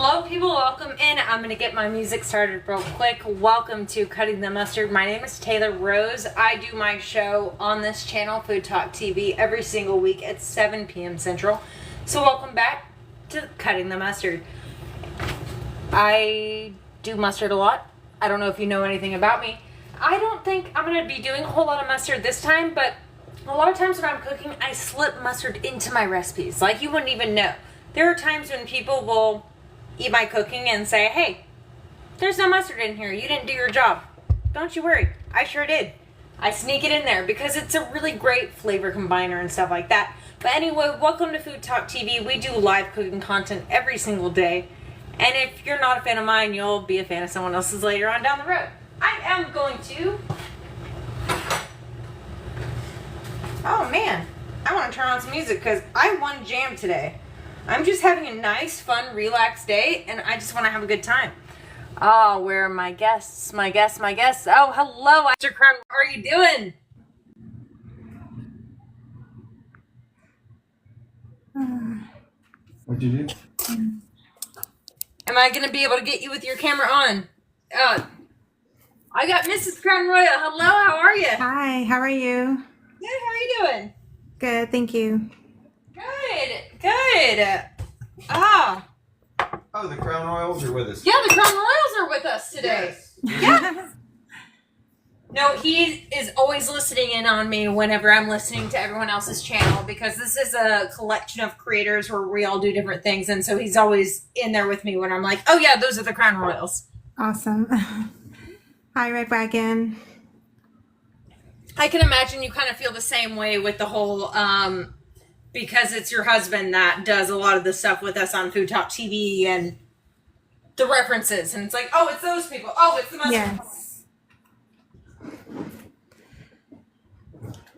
Hello people, welcome in. I'm going to get my music started real quick. Welcome to Cutting the Mustard. My name is Taylor Rose. I do my show on this channel, FoodtokTV, every single week at 7 p.m. Central. So welcome back to Cutting the Mustard. I do mustard a lot. I don't know if you know anything about me. I don't think I'm going to be doing a whole lot of mustard this time, but a lot of times when I'm cooking, I slip mustard into my recipes. Like you wouldn't even know. There are times when people will eat my cooking and say, hey, there's no mustard in here. You didn't do your job. Don't you worry. I sure did. I sneak it in there because it's a really great flavor combiner and stuff like that. But anyway, welcome to FoodtokTV. We do live cooking content every single day. And if you're not a fan of mine, you'll be a fan of someone else's later on down the road. I am going to... Oh man, I want to turn on some music because I won jam today. I'm just having a nice, fun, relaxed day, and I just want to have a good time. Oh, where are my guests? My guests. Oh, hello, Mr. Crown. How are you doing? What'd you do? Am I going to be able to get you with your camera on? I got Mrs. Crown Royal. Hello, how are you? Hi, how are you? Good, how are you doing? Good, thank you. Good. Ah. Oh, the Crown Royals are with us. Yeah, the Crown Royals are with us today. Yes. Yeah. No, he is always listening in on me whenever I'm listening to everyone else's channel because this is a collection of creators where we all do different things. And so he's always in there with me when I'm like, oh yeah, those are the Crown Royals. Awesome. Hi, Red Wagon. I can imagine you kind of feel the same way with the whole, because it's your husband that does a lot of the stuff with us on FoodtokTV and the references. And it's like, oh, it's those people. Oh, it's the mustard. Yes.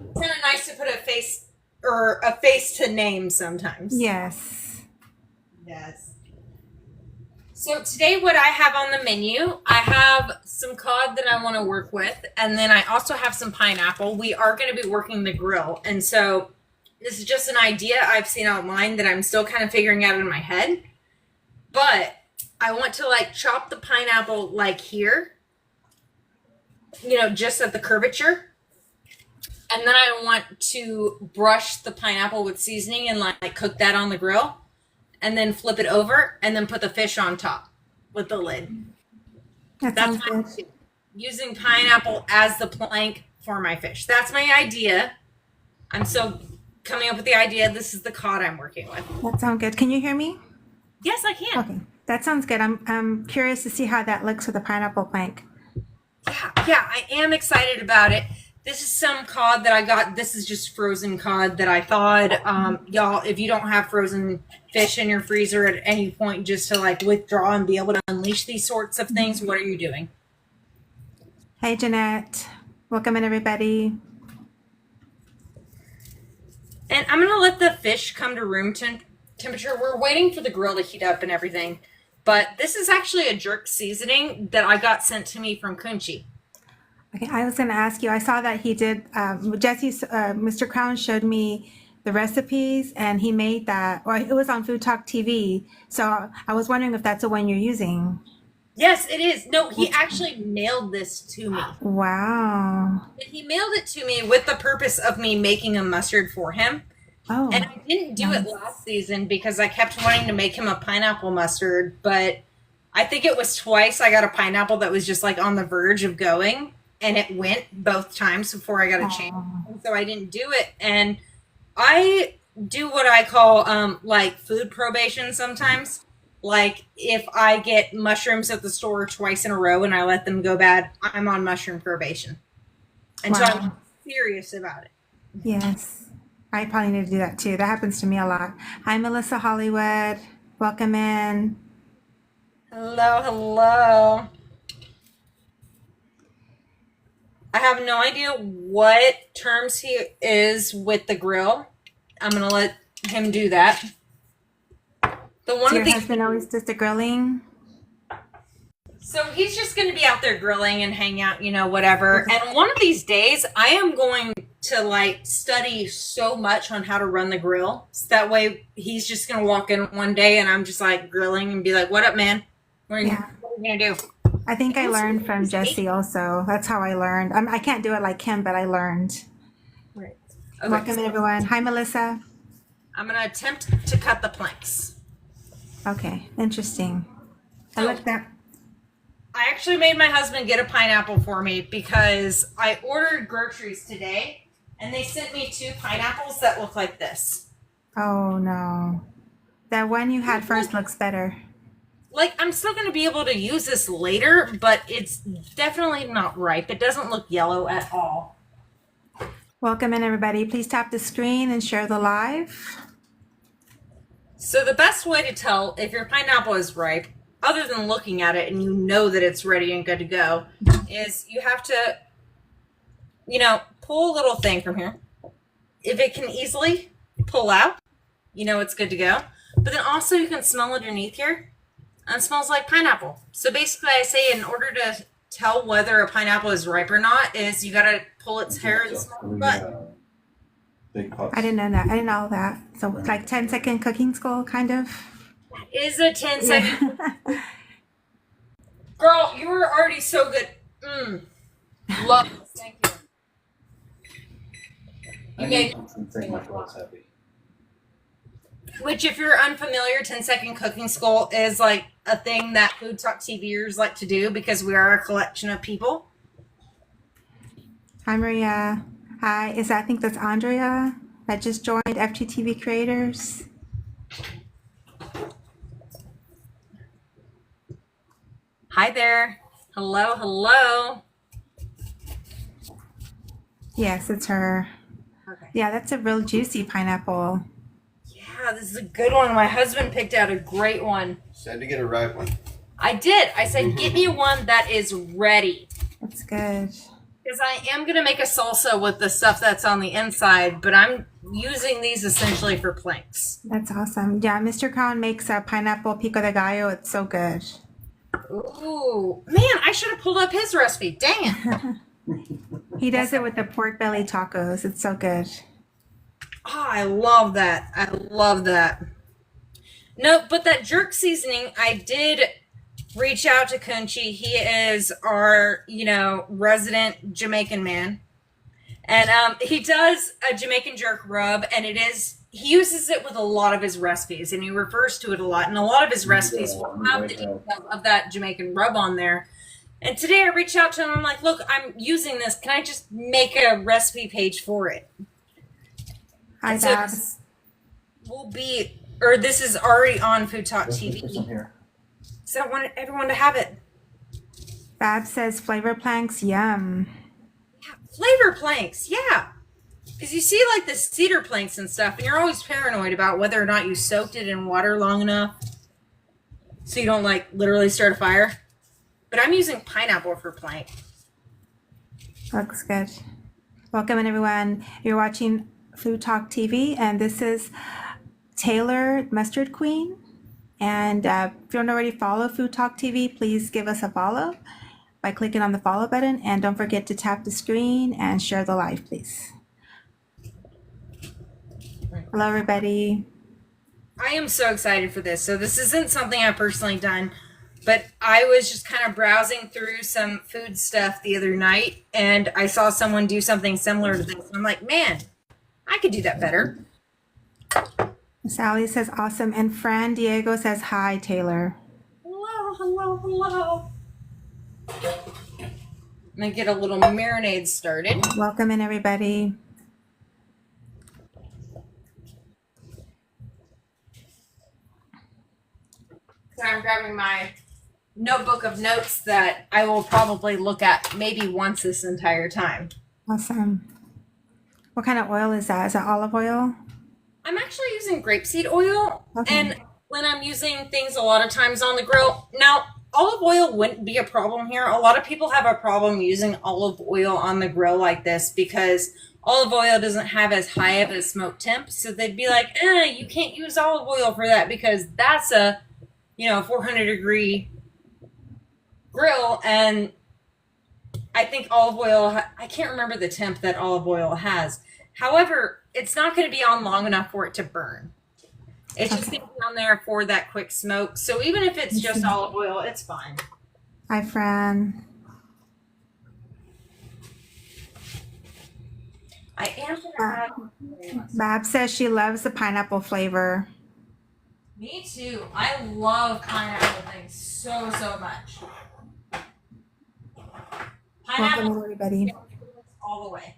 It's kind of nice to put a face to name sometimes. Yes. Yes. So today what I have on the menu, I have some cod that I want to work with, and then I also have some pineapple. We are going to be working the grill, and so this is just an idea I've seen online that I'm still kind of figuring out in my head. But I want to like chop the pineapple like here, you know, just at the curvature. And then I want to brush the pineapple with seasoning and like cook that on the grill. And then flip it over and then put the fish on top with the lid. That That's sounds my good. using pineapple as the plank for my fish. That's my idea. I'm still coming up with the idea. This is the cod I'm working with. That sounds good. Can you hear me? Yes, I can. Okay, that sounds good. I'm curious to see how that looks with the pineapple plank. Yeah, I am excited about it. This is some cod that I got. This is just frozen cod that I thawed. Y'all, if you don't have frozen fish in your freezer at any point just to like withdraw and be able to unleash these sorts of things, what are you doing? Hey, Jeanette. Welcome in, everybody. And I'm going to let the fish come to room temperature. We're waiting for the grill to heat up and everything. But this is actually a jerk seasoning that I got sent to me from Kunchi. Okay, I was going to ask you, I saw that he did, Mr. Crown showed me the recipes and he made that, or it was on FoodtokTV. So I was wondering if that's the one you're using. Yes, it is. No, he actually mailed this to me. Wow. And he mailed it to me with the purpose of me making a mustard for him. Oh. And I didn't do it last season because I kept wanting to make him a pineapple mustard. But I think it was twice I got a pineapple that was just like on the verge of going. And it went both times before I got a chance. And so I didn't do it. And I do what I call like food probation sometimes. Like if I get mushrooms at the store twice in a row and I let them go bad, I'm on mushroom probation. And so I'm serious about it. Yes. I probably need to do that too. That happens to me a lot. Hi, Melissa Hollywood. Welcome in. Hello. I have no idea what terms he is with the grill. I'm going to let him do that. But one So of your the husband always does the grilling? So he's just going to be out there grilling and hang out, you know, whatever. And one of these days, I am going to like study so much on how to run the grill. So that way he's just going to walk in one day and I'm just like grilling and be like, what up, man? What are you going to do? I think I learned from Jesse also. That's how I learned. I can't do it like him, but I learned. Right. Okay. Welcome, everyone. Hi, Melissa. I'm going to attempt to cut the planks. Okay, interesting. I So- looked up. I actually made my husband get a pineapple for me because I ordered groceries today and they sent me 2 pineapples that look like this. Oh, no. That one you had first looks better. Like, I'm still going to be able to use this later, but it's definitely not ripe. It doesn't look yellow at all. Welcome in, everybody. Please tap the screen and share the live. So the best way to tell if your pineapple is ripe, other than looking at it and you know that it's ready and good to go, is you have to, pull a little thing from here. If it can easily pull out, it's good to go. But then also you can smell underneath here. And it smells like pineapple. So basically I say in order to tell whether a pineapple is ripe or not is you got to pull its hair and smell the butt. Big pots. I didn't know that. I didn't know that. So it's like 10-second cooking school, kind of. Is a 10-second. Girl, you were already so good. Love it. Thank you. You made something like what's heavy. Which, if you're unfamiliar, 10-second cooking school is like a thing that Food Talk TVers like to do because we are a collection of people. Hi, Maria. Hi. I think that's Andrea that just joined FGTV Creators. Hi there. Hello, hello. Yes, it's her. Okay. Yeah, that's a real juicy pineapple. Yeah, this is a good one. My husband picked out a great one. Said to get a ripe one. I did. I said, get me one that is ready. That's good. Because I am going to make a salsa with the stuff that's on the inside, but I'm using these essentially for planks. That's awesome. Yeah, Mr. Crown makes a pineapple pico de gallo. It's so good. Ooh, man, I should have pulled up his recipe. Dang it. He does it with the pork belly tacos. It's so good. Oh, I love that. I love that. No, but that jerk seasoning, I did reach out to Kunchi. He is our, resident Jamaican man. And he does a Jamaican jerk rub, and he uses it with a lot of his recipes, and he refers to it a lot. And a lot of his recipes will have the details of that Jamaican rub on there. And today I reached out to him. I'm like, look, I'm using this. Can I just make a recipe page for it? Hi, So Babs. this is already on Food Talk TV. Here. So I wanted everyone to have it. Babs says flavor planks, yum. Yeah, flavor planks, yeah. Because you see like the cedar planks and stuff, and you're always paranoid about whether or not you soaked it in water long enough so you don't like literally start a fire. But I'm using pineapple for plank. Looks good. Welcome in, everyone. You're watching Food Talk TV, and this is Taylor Mustard Queen. And if you don't already follow Food Talk TV, please give us a follow by clicking on the follow button. And don't forget to tap the screen and share the live, please. Hello, everybody. I am so excited for this. So this isn't something I've personally done, but I was just kind of browsing through some food stuff the other night, and I saw someone do something similar to this. And I'm like, man, I could do that better. Sally says awesome. And Fran Diego says hi, Taylor. Hello, hello, hello. I'm going to get a little marinade started. Welcome in, everybody. So I'm grabbing my notebook of notes that I will probably look at maybe once this entire time. Awesome. What kind of oil is that? Is that olive oil? I'm actually using grapeseed oil, Okay. and when I'm using things a lot of times on the grill. Now, olive oil wouldn't be a problem here. A lot of people have a problem using olive oil on the grill like this because olive oil doesn't have as high of a smoke temp. So they'd be like, you can't use olive oil for that because that's a 400-degree grill, and I think olive oil, I can't remember the temp that olive oil has. However, it's not going to be on long enough for it to burn. It's just going to be on there for that quick smoke. So even if it's just olive oil, it's fine. Hi, Fran. I am going to have... Bab says she loves the pineapple flavor. Me too. I love pineapple things so much. Pineapple, Welcome, everybody. all the way.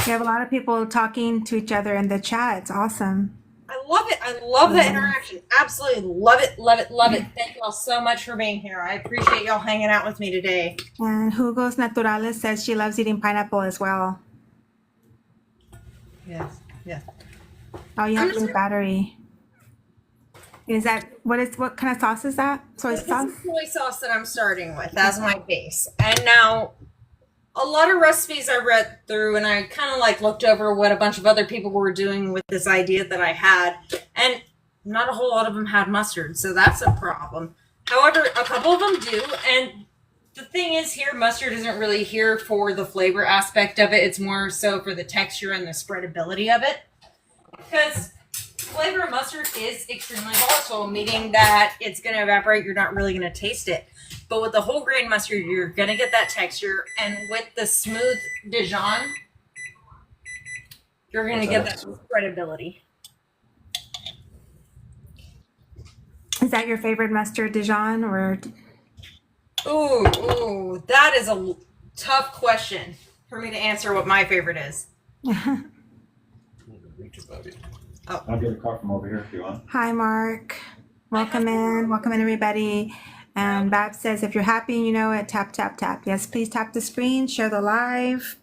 We have a lot of people talking to each other in the chat. It's awesome. I love it. I love the interaction. Absolutely love it, love it, love it. Thank you all so much for being here. I appreciate y'all hanging out with me today. And Jugos Naturales says she loves eating pineapple as well. Yes, yes. Oh, you have the battery. Is that what kind of sauce is that? Soy This sauce? is soy sauce that I'm starting with as my base. And now a lot of recipes I read through and I kind of like looked over what a bunch of other people were doing with this idea that I had. And not a whole lot of them had mustard, so that's a problem. However, a couple of them do. And the thing is here, mustard isn't really here for the flavor aspect of it. It's more so for the texture and the spreadability of it. Because flavor of mustard is extremely volatile, meaning that it's going to evaporate. You're not really going to taste it. But with the whole grain mustard, you're going to get that texture. And with the smooth Dijon, you're going to get that spreadability. Is that your favorite mustard, Dijon, or? Ooh, that is a tough question for me to answer what my favorite is. I'll get a car from over here if you want. Hi, Mark. Welcome in, everybody. And Bab says, if you're happy and you know it, tap, tap, tap. Yes, please tap the screen, share the live.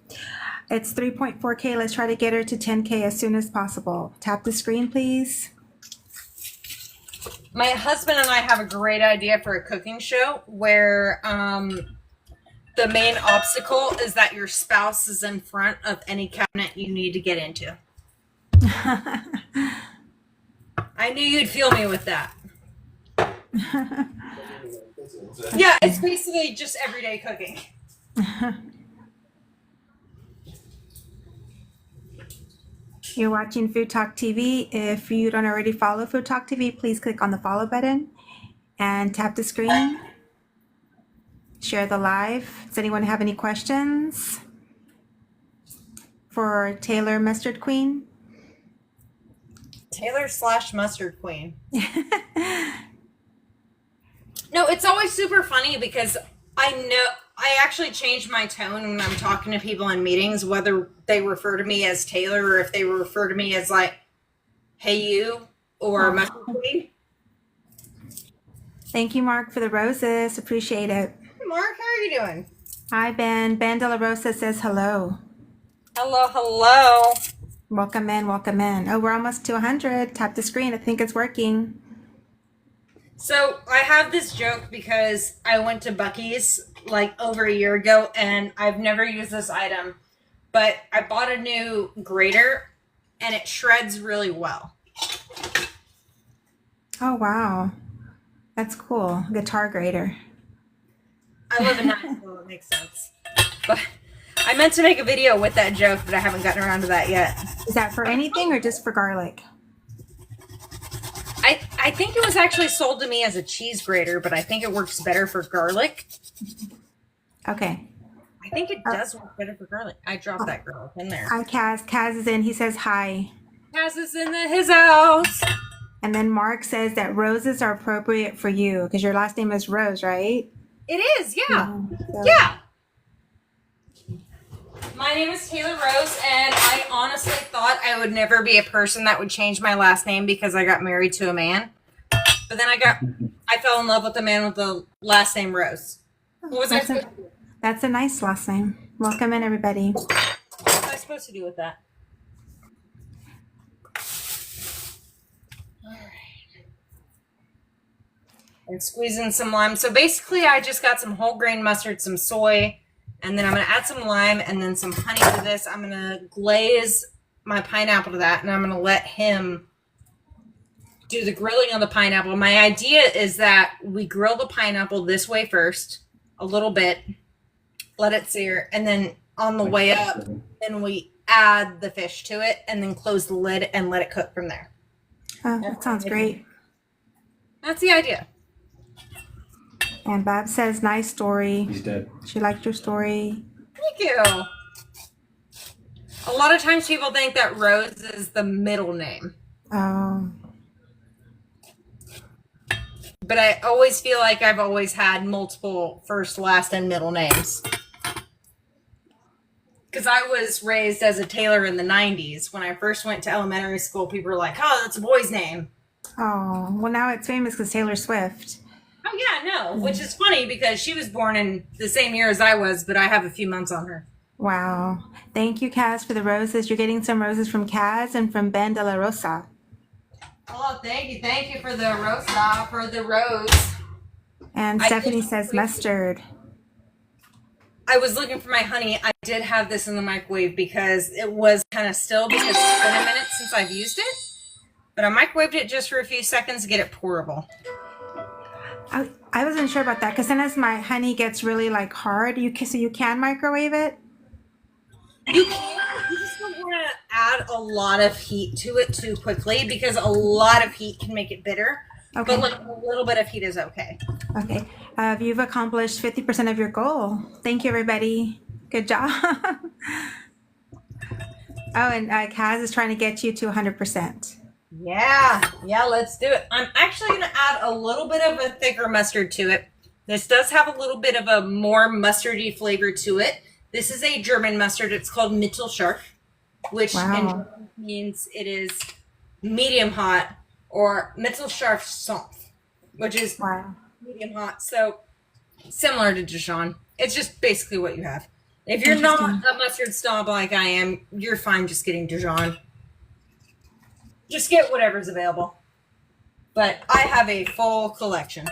It's 3.4K. Let's try to get her to 10K as soon as possible. Tap the screen, please. My husband and I have a great idea for a cooking show where the main obstacle is that your spouse is in front of any cabinet you need to get into. I knew you'd feel me with that. Yeah, it's basically just everyday cooking. You're watching Food Talk TV. If you don't already follow Food Talk TV, please click on the follow button and tap the screen. Share the live. Does anyone have any questions for Taylor Mustard Queen? Taylor/Mustard Queen. No, it's always super funny because I actually change my tone when I'm talking to people in meetings, whether they refer to me as Taylor or if they refer to me as like, hey you, or Mustard Queen. Thank you, Mark, for the roses. Appreciate it. Hey Mark, how are you doing? Hi, Ben. Ben De La Rosa says hello. Hello. Welcome in, welcome in. Oh, we're almost to 100. Tap the screen. I think it's working. So I have this joke because I went to Buc-ee's like over a year ago and I've never used this item, but I bought a new grater and it shreds really well. Oh, wow. That's cool. Guitar grater. I live in Nashville, it makes sense. But I meant to make a video with that joke, but I haven't gotten around to that yet. Is that for anything or just for garlic? I think it was actually sold to me as a cheese grater, but I think it works better for garlic. Okay. I think it does work better for garlic. I dropped that garlic in there. Hi, Kaz. Kaz is in. He says hi. Kaz is in his house. And then Mark says that roses are appropriate for you because your last name is Rose, right? It is, yeah. So- Yeah. My name is Taylor Rose, and I honestly thought I would never be a person that would change my last name because I got married to a man. But then I fell in love with the man with the last name Rose. What was I supposed to do? That's a nice last name. Welcome in, everybody. What was I supposed to do with that? All right. And squeeze in some lime. So basically, I just got some whole grain mustard, some soy, and then I'm going to add some lime and then some honey to this. I'm going to glaze my pineapple to that, and I'm going to let him do the grilling on the pineapple. My idea is that we grill the pineapple this way first, a little bit, let it sear, and then on the way up, then we add the fish to it and then close the lid and let it cook from there. Oh, that sounds great. That's the idea. And Bob says, nice story. He's dead. She liked your story. Thank you. A lot of times people think that Rose is the middle name. Oh. But I always feel like I've always had multiple first, last, and middle names. Because I was raised as a tailor in the 90s. When I first went to elementary school, people were like, oh, that's a boy's name. Oh, well, now it's famous because Taylor Swift. Oh, yeah, no. Which is funny because she was born in the same year as I was, but I have a few months on her. Wow. Thank you, Kaz, for the roses. You're getting some roses from Kaz and from Ben de la Rosa. Oh, thank you. Thank you for the rosa, for the rose. And Stephanie says mustard. I was looking for my honey. I did have this in the microwave because it was kind of still because it's been a minute since I've used it. But I microwaved it just for a few seconds to get it pourable. I wasn't sure about that because then as my honey gets really like hard, so you can microwave it? You can. You just don't want to add a lot of heat to it too quickly because a lot of heat can make it bitter. Okay. But like a little bit of heat is okay. Okay. You've accomplished 50% of your goal. Thank you, everybody. Good job. Oh, and Kaz is trying to get you to 100%. Yeah, let's do it. I'm actually going to add a little bit of a thicker mustard to it. This does have a little bit of a more mustardy flavor to it. This is a German mustard. It's called Mittelscharf, which in German means it is medium hot, or Mittelscharf Sanft, which is medium hot. So similar to Dijon. It's just basically what you have. If you're not a mustard snob like I am, you're fine just getting Dijon. Just get whatever's available. But I have a full collection.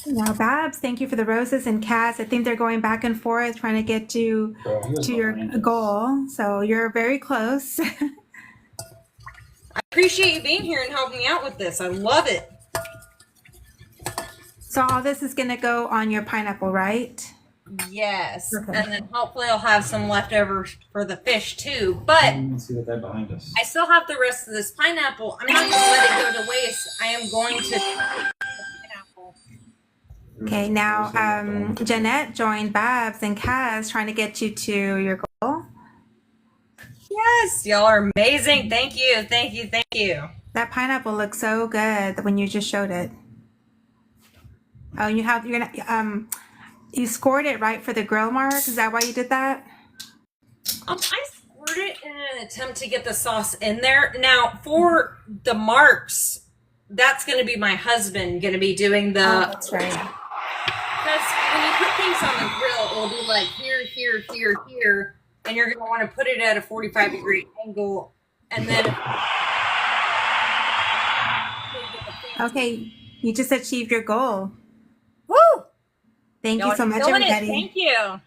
Now, Babs, thank you for the roses. And Kaz, I think they're going back and forth trying to get to your goal. So you're very close. I appreciate you being here and helping me out with this. I love it. So all this is going to go on your pineapple, right? Yes. Okay. And then hopefully I'll have some left over for the fish too. But See that there behind us. I still have the rest of this pineapple. I'm not going to let it go to waste. I am going to pineapple. Okay, now Jeanette joined Babs and Kaz trying to get you to your goal. Yes, y'all are amazing. Thank you. Thank you. Thank you. That pineapple looks so good when you just showed it. Oh, you're gonna you scored it right for the grill mark. Is that why you did that? I scored it in an attempt to get the sauce in there. Now for the marks, that's going to be my husband going to be doing the. Oh, that's right. Because when you put things on the grill, it'll be like here, here, here, here, and you're going to want to put it at a 45-degree angle, and then. Okay, you just achieved your goal. Woo! Thank you so much, everybody. Thank you.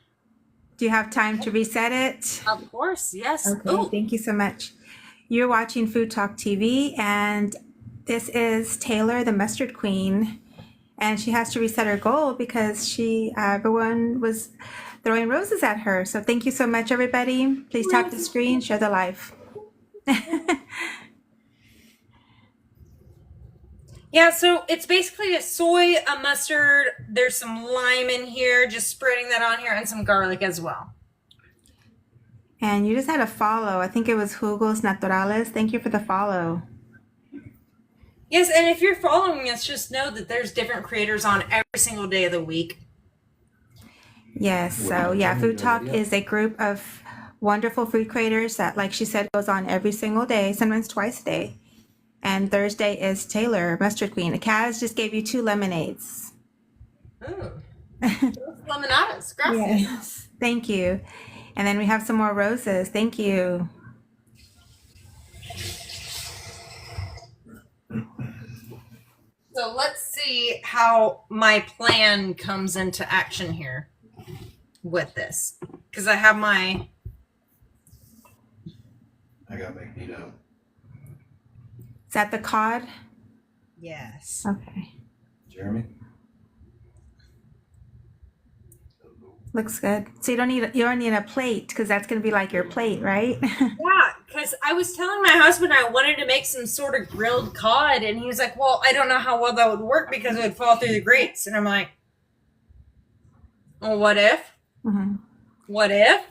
Do you have time to reset it? Of course, yes. Okay, Ooh. thank you so much. You're watching Food Talk TV, and this is Taylor, the Mustard Queen, and she has to reset her goal because everyone was throwing roses at her. So thank you so much, everybody. Please tap the screen, share the live. Yeah, so it's basically a soy, a mustard. There's some lime in here, just spreading that on here, and some garlic as well. And you just had a follow. I think it was Jugos Naturales. Thank you for the follow. Yes, and if you're following us, just know that there's different creators on every single day of the week. Yes, so yeah, Food Talk is a group of wonderful food creators that, like she said, goes on every single day, sometimes twice a day. And Thursday is Taylor, Mustard Queen. Kaz just gave you 2 lemonades. Ooh. Lemonadas. Gracias. Yes. Thank you. And then we have some more roses. Thank you. So let's see how my plan comes into action here with this. Because I have my... I got to make meat out. Is that the cod? Yes. Okay. Jeremy? Looks good. So you don't need a plate because that's going to be like your plate, right? Yeah, because I was telling my husband I wanted to make some sort of grilled cod, and he was like, well, I don't know how well that would work because it would fall through the grates. And I'm like, well, what if? Mm-hmm. What if?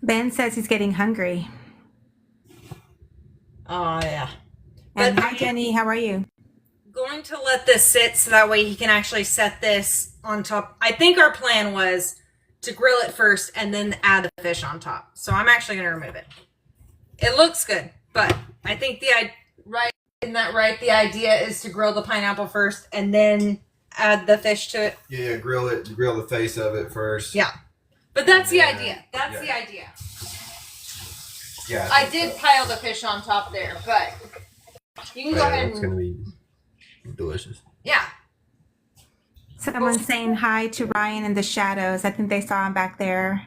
Ben says he's getting hungry. Oh, yeah. And But hi, Jenny. How are you? going to let this sit so that way he can actually set this on top. I think our plan was to grill it first and then add the fish on top. So I'm actually going to remove it. It looks good, but I think the idea is to grill the pineapple first and then add the fish to it. Yeah, grill the face of it first. Yeah. But that's the idea. That's the idea. Yeah. I did pile the fish on top there, but you can go ahead It's and... gonna be delicious. Yeah. Someone's saying hi to Ryan in the shadows. I think they saw him back there.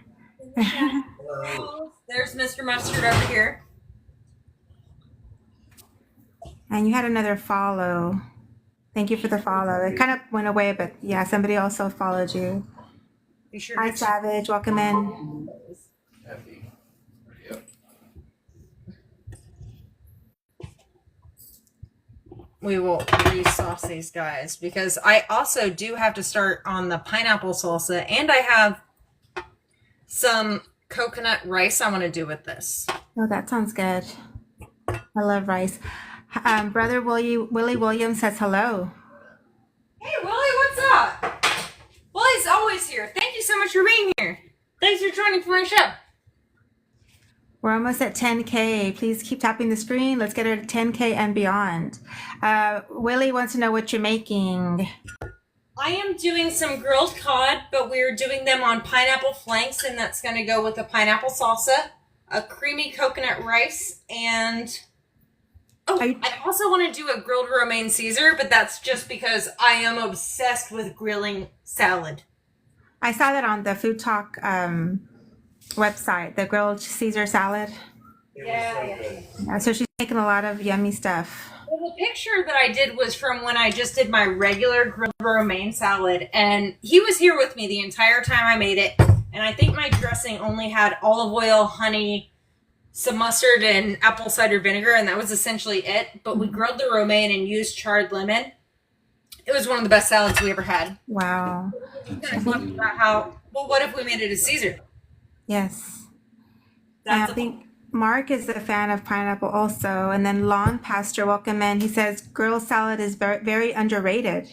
There's Mr. Mustard over here. And you had another follow. Thank you for the follow. It kind of went away, but yeah, somebody also followed you. Be sure Hi, to Savage. Welcome in. we will re-sauce these guys because I also do have to start on the pineapple salsa, and I have some coconut rice I want to do with this. Oh, that sounds good. I love rice. Brother Willie Williams says hello. Hey, Willie, what's up? Willie's always here. Thank you so much for being here. Thanks for joining for my show. We're almost at 10K. Please keep tapping the screen. Let's get her to 10K and beyond. Willie wants to know what you're making. I am doing some grilled cod, but we're doing them on pineapple flanks, and that's going to go with a pineapple salsa, a creamy coconut rice, and... Oh, I also want to do a grilled romaine Caesar, but that's just because I am obsessed with grilling salad. I saw that on the Food Talk website, the grilled Caesar salad. Yeah, so she's making a lot of yummy stuff. Well, the picture that I did was from when I just did my regular grilled romaine salad, and he was here with me the entire time I made it, and I think my dressing only had olive oil, honey, some mustard, and apple cider vinegar, and that was essentially it. But we grilled the romaine and used charred lemon. It was one of the best salads we ever had. Wow. About how, well, what if we made it a Caesar? Yes. That's I think Mark is a fan of pineapple also. And then Lawn Pastor, welcome in. He says grilled salad is very, very underrated.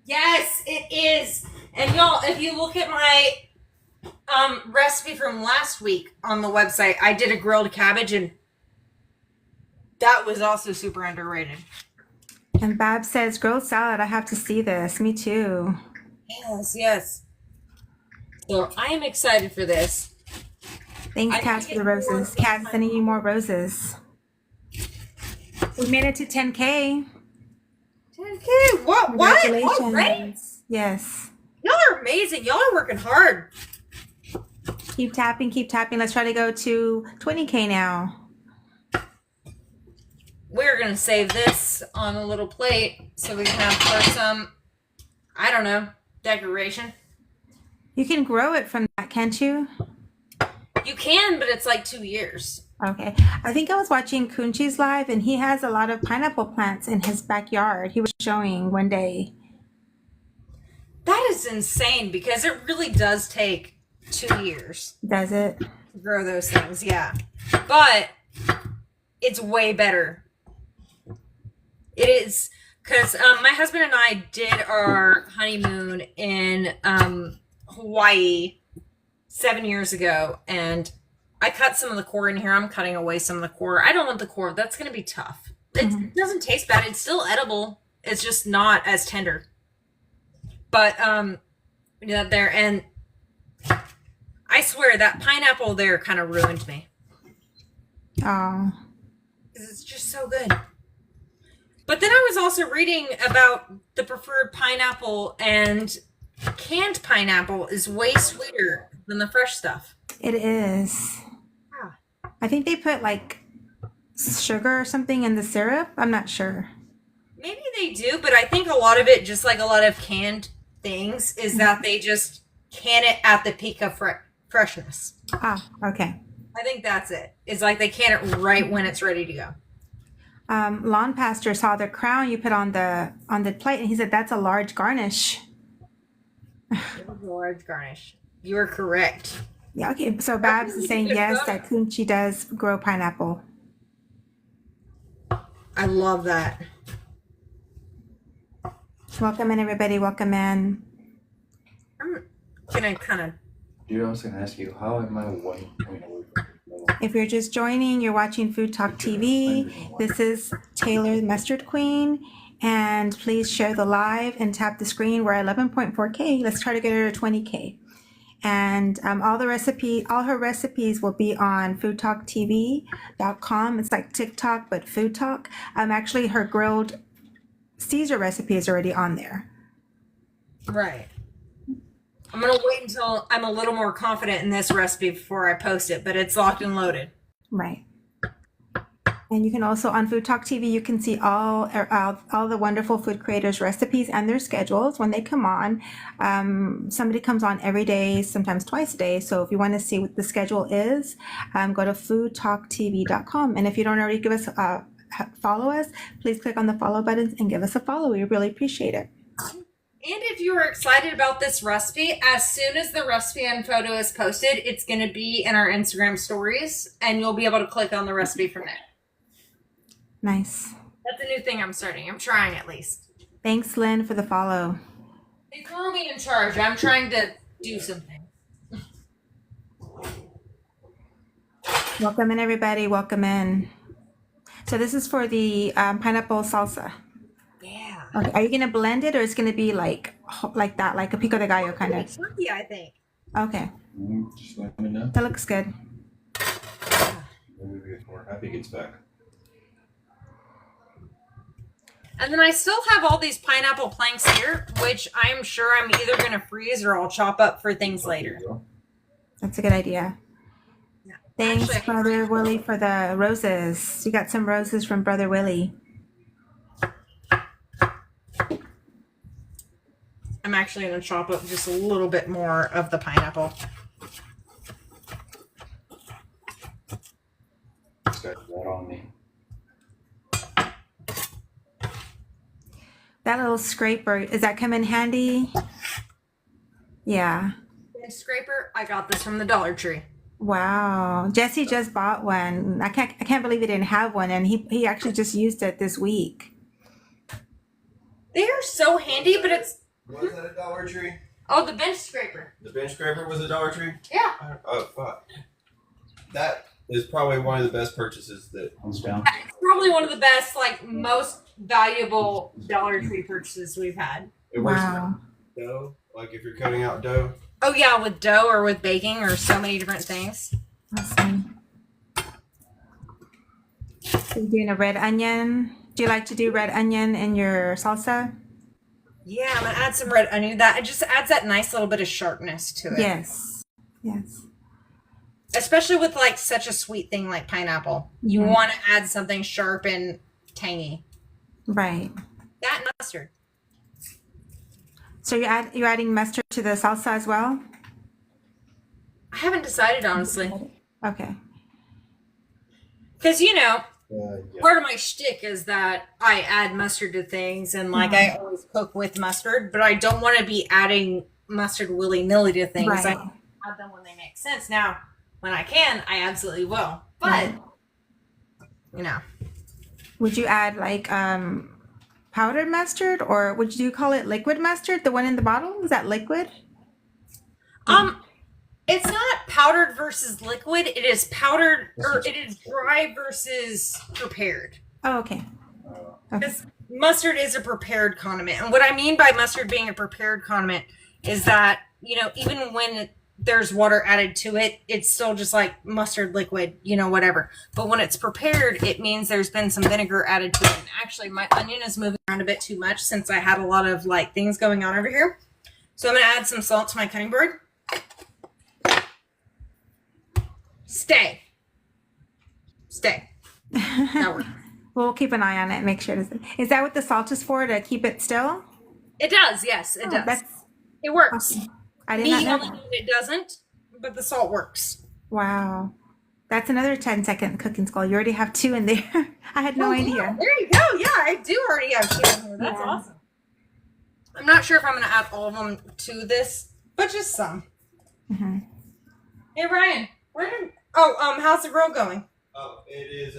Yes, it is. And y'all, if you look at my recipe from last week on the website, I did a grilled cabbage, and that was also super underrated. And Bab says grilled salad. I have to see this. Me too. Yes. So I am excited for this. Thanks, Cass, for the roses. Cass, sending you more roses. We made it to 10K. 10K? What? Congratulations. Already? Yes. Y'all are amazing. Y'all are working hard. Keep tapping, keep tapping. Let's try to go to 20K now. We're going to save this on a little plate so we can have for some, I don't know, decoration. You can grow it from that, can't you? You can, but it's like 2 years. Okay. I think I was watching Kunchi's live, and he has a lot of pineapple plants in his backyard. He was showing one day. That is insane because it really does take 2 years. Does it? To grow those things, yeah. But it's way better. It is, because my husband and I did our honeymoon in Hawaii 7 years ago, and I cut some of the core in here. I'm cutting away some of the core. I don't want the core. That's going to be tough. It doesn't taste bad. It's still edible. It's just not as tender. But we did that there, and I swear that pineapple there kind of ruined me. Oh. Because it's just so good. But then I was also reading about the preferred pineapple, and canned pineapple is way sweeter than the fresh stuff. It is. Yeah. I think they put like sugar or something in the syrup. I'm not sure. Maybe they do, but I think a lot of it, just like a lot of canned things, is that they just can it at the peak of freshness. Ah, okay. I think that's it. It's like they can it right when it's ready to go. Lawn Pastor saw the crown you put on the plate, and he said that's a large garnish. It was a large garnish. You are correct. Yeah, okay. So Babs is saying yes, that Kunchi does grow pineapple. I love that. Welcome in, everybody. Welcome in. I'm gonna kind of. Dude, I was gonna ask you, how am I 1 point away from the level? If you're just joining, you're watching Food Talk TV. This is Taylor Mustard Queen. And please share the live and tap the screen. We're at 11.4K. Let's try to get her to 20K. And all her recipes will be on FoodtokTV.com. It's like TikTok, but Food Talk. Actually, her grilled Caesar recipe is already on there. Right. I'm gonna wait until I'm a little more confident in this recipe before I post it, but it's locked and loaded. Right. And you can also, on Food Talk TV, you can see all the wonderful food creators' recipes and their schedules when they come on. Somebody comes on every day, sometimes twice a day. So if you want to see what the schedule is, go to FoodtokTV.com. And if you don't already give us follow us, please click on the follow button and give us a follow. We really appreciate it. And if you are excited about this recipe, as soon as the recipe and photo is posted, it's going to be in our Instagram stories, and you'll be able to click on the recipe from there. Nice. That's a new thing I'm starting. I'm trying at least. Thanks, Lynn, for the follow. They throw me in charge. I'm trying to do something. Welcome in, everybody. Welcome in. So this is for the pineapple salsa. Yeah. Okay. Are you going to blend it, or it's going to be like that, like a pico de gallo kind of? It's chunky, I think. Okay. Just let me know. That looks good. Maybe before Happy gets back. And then I still have all these pineapple planks here, which I'm sure I'm either going to freeze or I'll chop up for things later. That's a good idea. Yeah. Thanks, Actually, Brother Willie, for the roses. You got some roses from Brother Willie. I'm actually going to chop up just a little bit more of the pineapple. This guy's right on me. That little scraper, does that come in handy? Yeah. And scraper, I got this from the Dollar Tree. Wow. Jesse just bought one. I can't believe he didn't have one, and he actually just used it this week. They are so handy, but it's... Was that a Dollar Tree? Oh, the bench scraper. The bench scraper was a Dollar Tree? Yeah. Oh, fuck. That is probably one of the best purchases that... Hands down. It's probably one of the best, like, most valuable Dollar Tree purchases we've had. It works Wow. with dough. Like if you're cutting out dough. Oh, yeah, with dough or with baking or so many different things. Awesome. So you're doing a red onion. Do you like to do red onion in your salsa? Yeah, I'm going to add some red onion. That it just adds that nice little bit of sharpness to it. Yes. Yes. Especially with, like, such a sweet thing like pineapple. You Mhm. want to add something sharp and tangy. Right. That and mustard. So you're adding mustard to the salsa as well? I haven't decided, honestly. Okay. Because, you know, Yeah. part of my shtick is that I add mustard to things, and like I always cook with mustard, but I don't want to be adding mustard willy-nilly to things. Right. I add them when they make sense. Now, when I can, I absolutely will. But, Right. you know. Would you add like powdered mustard, or would you call it liquid mustard? The one in the bottle, is that liquid? It's not powdered versus liquid. It is powdered, or it is dry versus prepared. Oh, okay. Okay. Because mustard is a prepared condiment. And what I mean by mustard being a prepared condiment is that, you know, even when there's water added to it, it's still just like mustard liquid, you know, whatever. But when it's prepared, it means there's been some vinegar added to it. And actually, my onion is moving around a bit too much since I had a lot of like things going on over here. So I'm going to add some salt to my cutting board. Stay. That works. We'll keep an eye on it and make sure. Is that what the salt is for, to keep it still? It does, yes, it Oh, does. that's It works. awesome. I did Me not know yelling that. that it doesn't, but the salt works. Wow. That's another 10-second cooking school. You already have 2 in there. I had no Oh, idea. yeah, there you go. Yeah, I do already have 2 in here. That's Yeah. awesome. I'm not sure if I'm going to add all of them to this, but just some. Hmm. Hey, Ryan, how's the grill going? Oh, it is.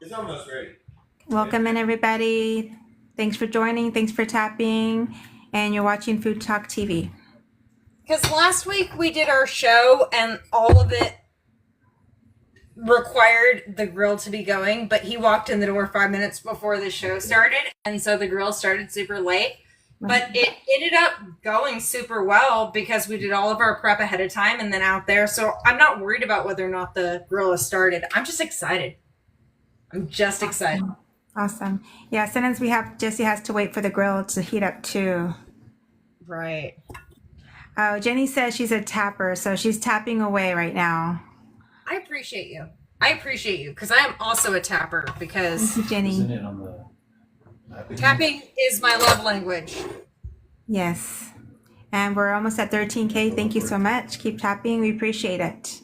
It's almost ready. Welcome in, everybody. Thanks for joining. Thanks for tapping. And you're watching Food Talk TV. Because last week we did our show and all of it required the grill to be going, but he walked in the door 5 minutes before the show started, and so the grill started super late. But it ended up going super well because we did all of our prep ahead of time and then out there. So I'm not worried about whether or not the grill has started. I'm just excited. I'm just excited. Awesome. Yeah, sometimes Jesse has to wait for the grill to heat up too. Right. Oh, Jenny says she's a tapper, so she's tapping away right now. I appreciate you. I appreciate you because I am also a tapper because Thank you, Jenny. Isn't it on the map again? tapping is my love language. Yes. And we're almost at 13K. Thank you so much. Keep tapping. We appreciate it.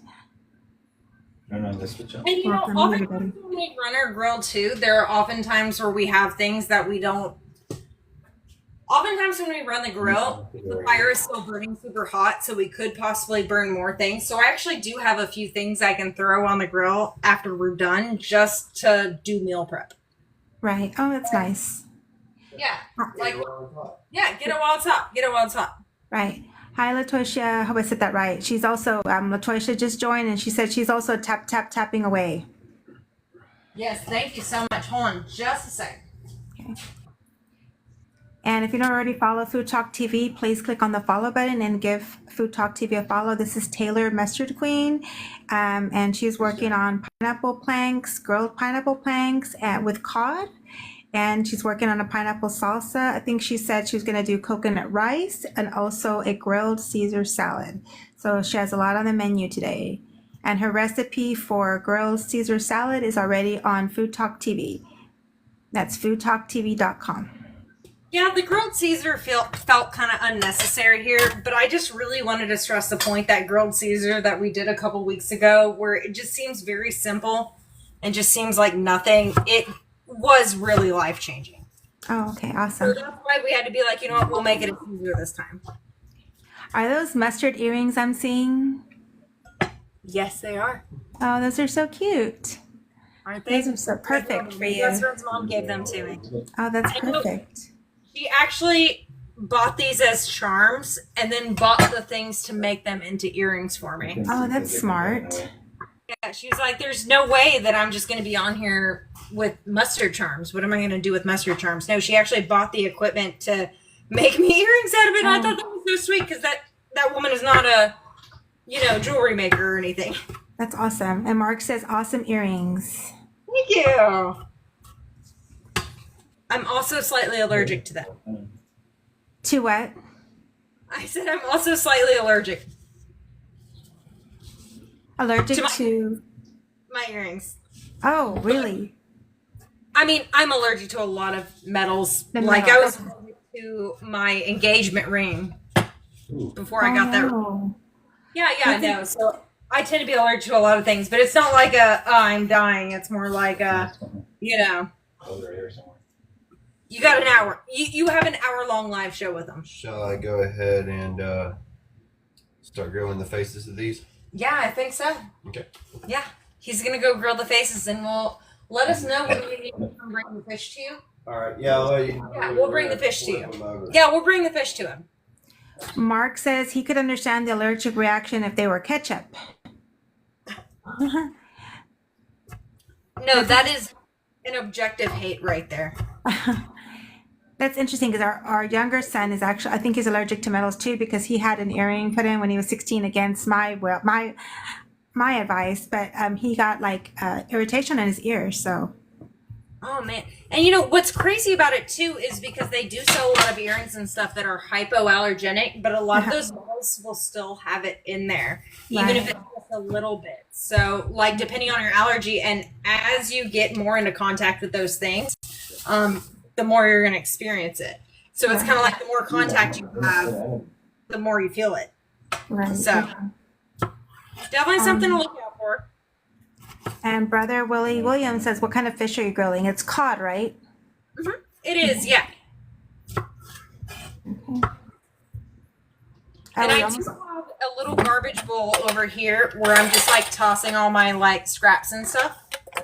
No, let's switch up. And you know, Welcome, oftentimes everybody. when we run our grill too, there are often times where we have things that we don't. Oftentimes when we run the grill, the fire is still burning super hot, so we could possibly burn more things. So I actually do have a few things I can throw on the grill after we're done just to do meal prep. Right. Oh, that's nice. Yeah. Like, yeah, get it while it's hot. Get it while it's hot. Right. Hi, Latoya. I hope I said that right. She's also, Latoya just joined, and she said she's also tapping away. Yes, thank you so much. Hold on just a second. Okay. And if you don't already follow Food Talk TV, please click on the follow button and give Food Talk TV a follow. This is Taylor, Mustard Queen, and she's working on pineapple planks, grilled pineapple planks with cod, and she's working on a pineapple salsa. I think she said she was going to do coconut rice and also a grilled Caesar salad. So she has a lot on the menu today. And her recipe for grilled Caesar salad is already on Food Talk TV. That's foodtalktv.com. Yeah, the grilled Caesar felt kind of unnecessary here, but I just really wanted to stress the point that grilled Caesar that we did a couple weeks ago, where it just seems very simple and just seems like nothing. It was really life-changing. Oh, okay, So awesome. that's why we had to be like, you know what, we'll make it a Caesar this time. Are those mustard earrings I'm seeing? Yes, they are. Oh, those are so cute. Aren't they? Those are so perfect for you. That's what mom gave them to me. Oh, that's I know. perfect. She actually bought these as charms and then bought the things to make them into earrings for me. Oh, that's smart. Yeah, she's like, there's no way that I'm just going to be on here with mustard charms. What am I going to do with mustard charms? No, she actually bought the equipment to make me earrings out of it. And I thought that was so sweet because that woman is not a, jewelry maker or anything. That's awesome. And Mark says, awesome earrings. Thank you. I'm also slightly allergic to them. To what? I said I'm also slightly allergic Allergic To to. my earrings. Oh, really? I mean, I'm allergic to a lot of metals. The Like metal, I was okay. allergic to my engagement ring before I got that. Oh. Yeah, I know. So I tend to be allergic to a lot of things, but it's not like I'm dying. It's more like Over here somewhere. you got an hour. You have an hour-long live show with them. Shall I go ahead and start grilling the faces of these? Yeah, I think so. Okay. Yeah, he's gonna go grill the faces, and we'll let us know when we need to come bring the fish to you. All right. Yeah. I'll let you know. Yeah, we'll bring the fish to you. Flip them over. Yeah, we'll bring the fish to him. Mark says he could understand the allergic reaction if they were ketchup. No, that is an objective hate right there. That's interesting because our younger son is actually, I think he's allergic to metals too, because he had an earring put in when he was 16 against my advice, but he got like irritation in his ear. So Oh man. And what's crazy about it too is because they do sell a lot of earrings and stuff that are hypoallergenic, but a lot of those metals will still have it in there. Even if Right. it's just a little bit. So, like, depending on your allergy, and as you get more into contact with those things, the more you're going to experience it. So it's kind of like the more contact you have, the more you feel it. Right. So definitely something to look out for. And Brother Willie Williams says, what kind of fish are you grilling? It's cod, right? Mm-hmm. It is, yeah. And I do have a little garbage bowl over here where I'm just like tossing all my like scraps and stuff.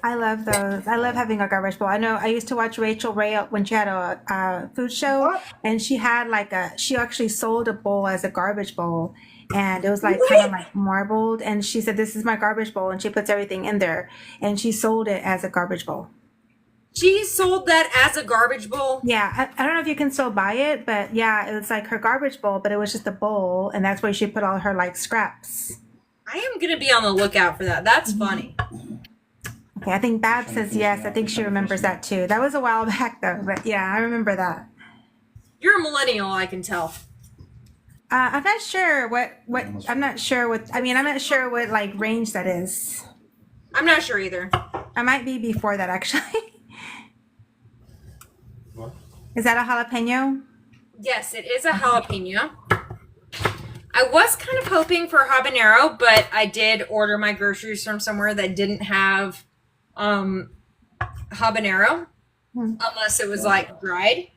I love those. I love having a garbage bowl. I know I used to watch Rachel Ray when she had a food show, and she had she actually sold a bowl as a garbage bowl, and it was like kind of like marbled, and she said, this is my garbage bowl, and she puts everything in there, and she sold it as a garbage bowl. She sold that as a garbage bowl? Yeah, I don't know if you can still buy it, but yeah, it was like her garbage bowl, but it was just a bowl, and that's where she put all her like scraps. I am going to be on the lookout for that. That's funny. Okay, I think Bab says yes. I think she remembers that too. That was a while back though, but yeah, I remember that. You're a millennial, I can tell. I'm not sure what I'm not sure what like range that is. I'm not sure either. I might be before that actually. What? Is that a jalapeno? Yes, it is a jalapeno. I was kind of hoping for habanero, but I did order my groceries from somewhere that didn't have habanero, unless it was like dried.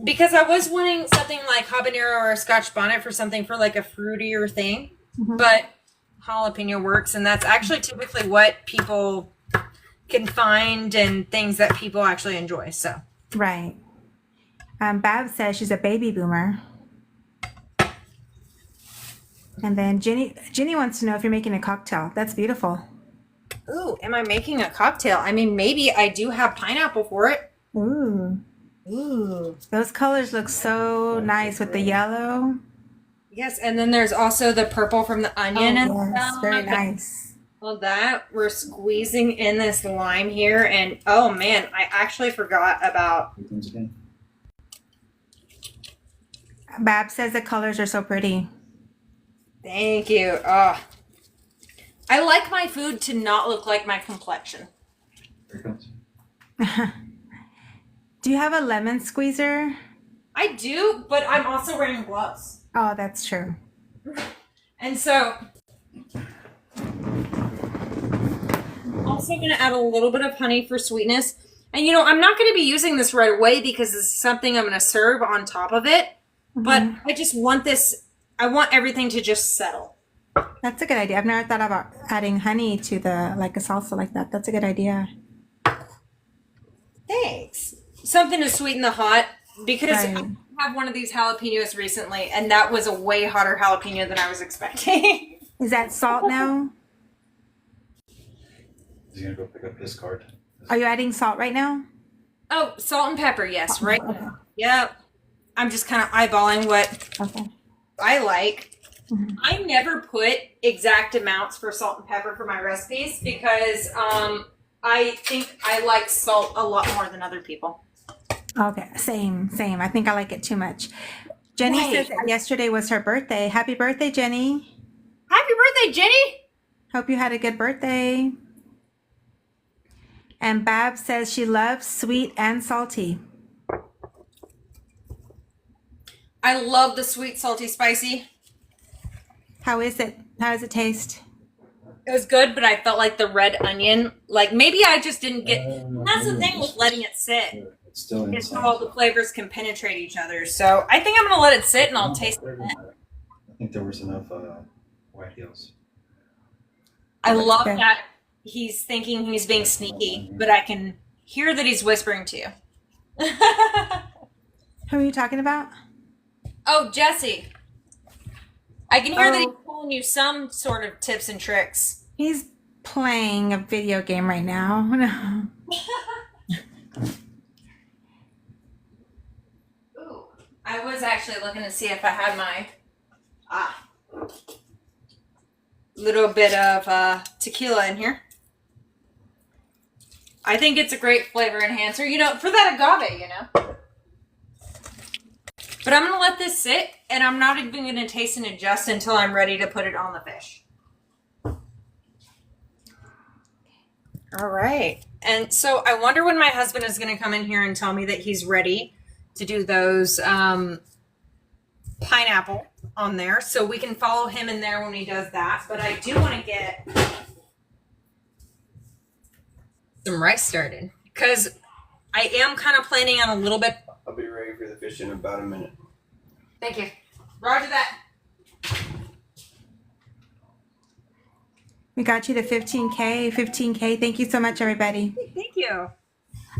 Because I was wanting something like habanero or a Scotch bonnet for something for like a fruitier thing, but jalapeno works, and that's actually typically what people can find and things that people actually enjoy. So Right. Bab says she's a baby boomer. And then Ginny wants to know if you're making a cocktail. That's beautiful. ooh, am I making a cocktail? I mean, maybe I do have pineapple for it. Ooh. Ooh. Those colors look so nice with the yellow. Yes, and then there's also the purple from the onion and stuff. Very nice. Well, that we're squeezing in this lime here, and oh man, I actually forgot about. Bab says the colors are so pretty. Thank you. Oh, I like my food to not look like my complexion. Here it comes. Do you have a lemon squeezer? I do, but I'm also wearing gloves, Oh, that's true. and so also going to add a little bit of honey for sweetness. And I'm not going to be using this right away because this is something I'm going to serve on top of it. But I just want this, I want everything to just settle. That's a good idea. I've never thought about adding honey to like a salsa like that. That's a good idea. Thanks. Something to sweeten the hot, because Right. I have one of these jalapenos recently, and that was a way hotter jalapeno than I was expecting. Is that salt now? He's gonna go pick up his card. Are you adding salt right now? Oh, salt and pepper, yes, right? Okay. Yep. I'm just kind of eyeballing what Okay. I like. I never put exact amounts for salt and pepper for my recipes because I think I like salt a lot more than other people. Okay. Same. I think I like it too much. Jenny Right. says that yesterday was her birthday. Happy birthday, Jenny. Happy birthday, Jenny! Hope you had a good birthday. And Bab says she loves sweet and salty. I love the sweet, salty, spicy. How is it? How does it taste? It was good, but I felt like the red onion, like maybe I just didn't get. That's the thing with letting it sit. It's still Is inside. how all the flavors can penetrate each other. So I think I'm gonna let it sit and I'll taste it. I think there was enough white heels. I love Okay. that he's thinking he's being sneaky, but I can hear that he's whispering to you. Who are you talking about? Oh, Jesse. I can hear that he's Oh. telling you some sort of tips and tricks. He's playing a video game right now. Ooh, I was actually looking to see if I had my little bit of tequila in here. I think it's a great flavor enhancer, for that agave, But I'm going to let this sit, and I'm not even going to taste and adjust until I'm ready to put it on the fish. All right. And so I wonder when my husband is going to come in here and tell me that he's ready to do those pineapple on there. So we can follow him in there when he does that. But I do want to get some rice started because I am kind of planning on a little bit. I'll be ready for the fish in about a minute. Thank you. Roger that. We got you to 15K. 15K. Thank you so much, everybody. Thank you.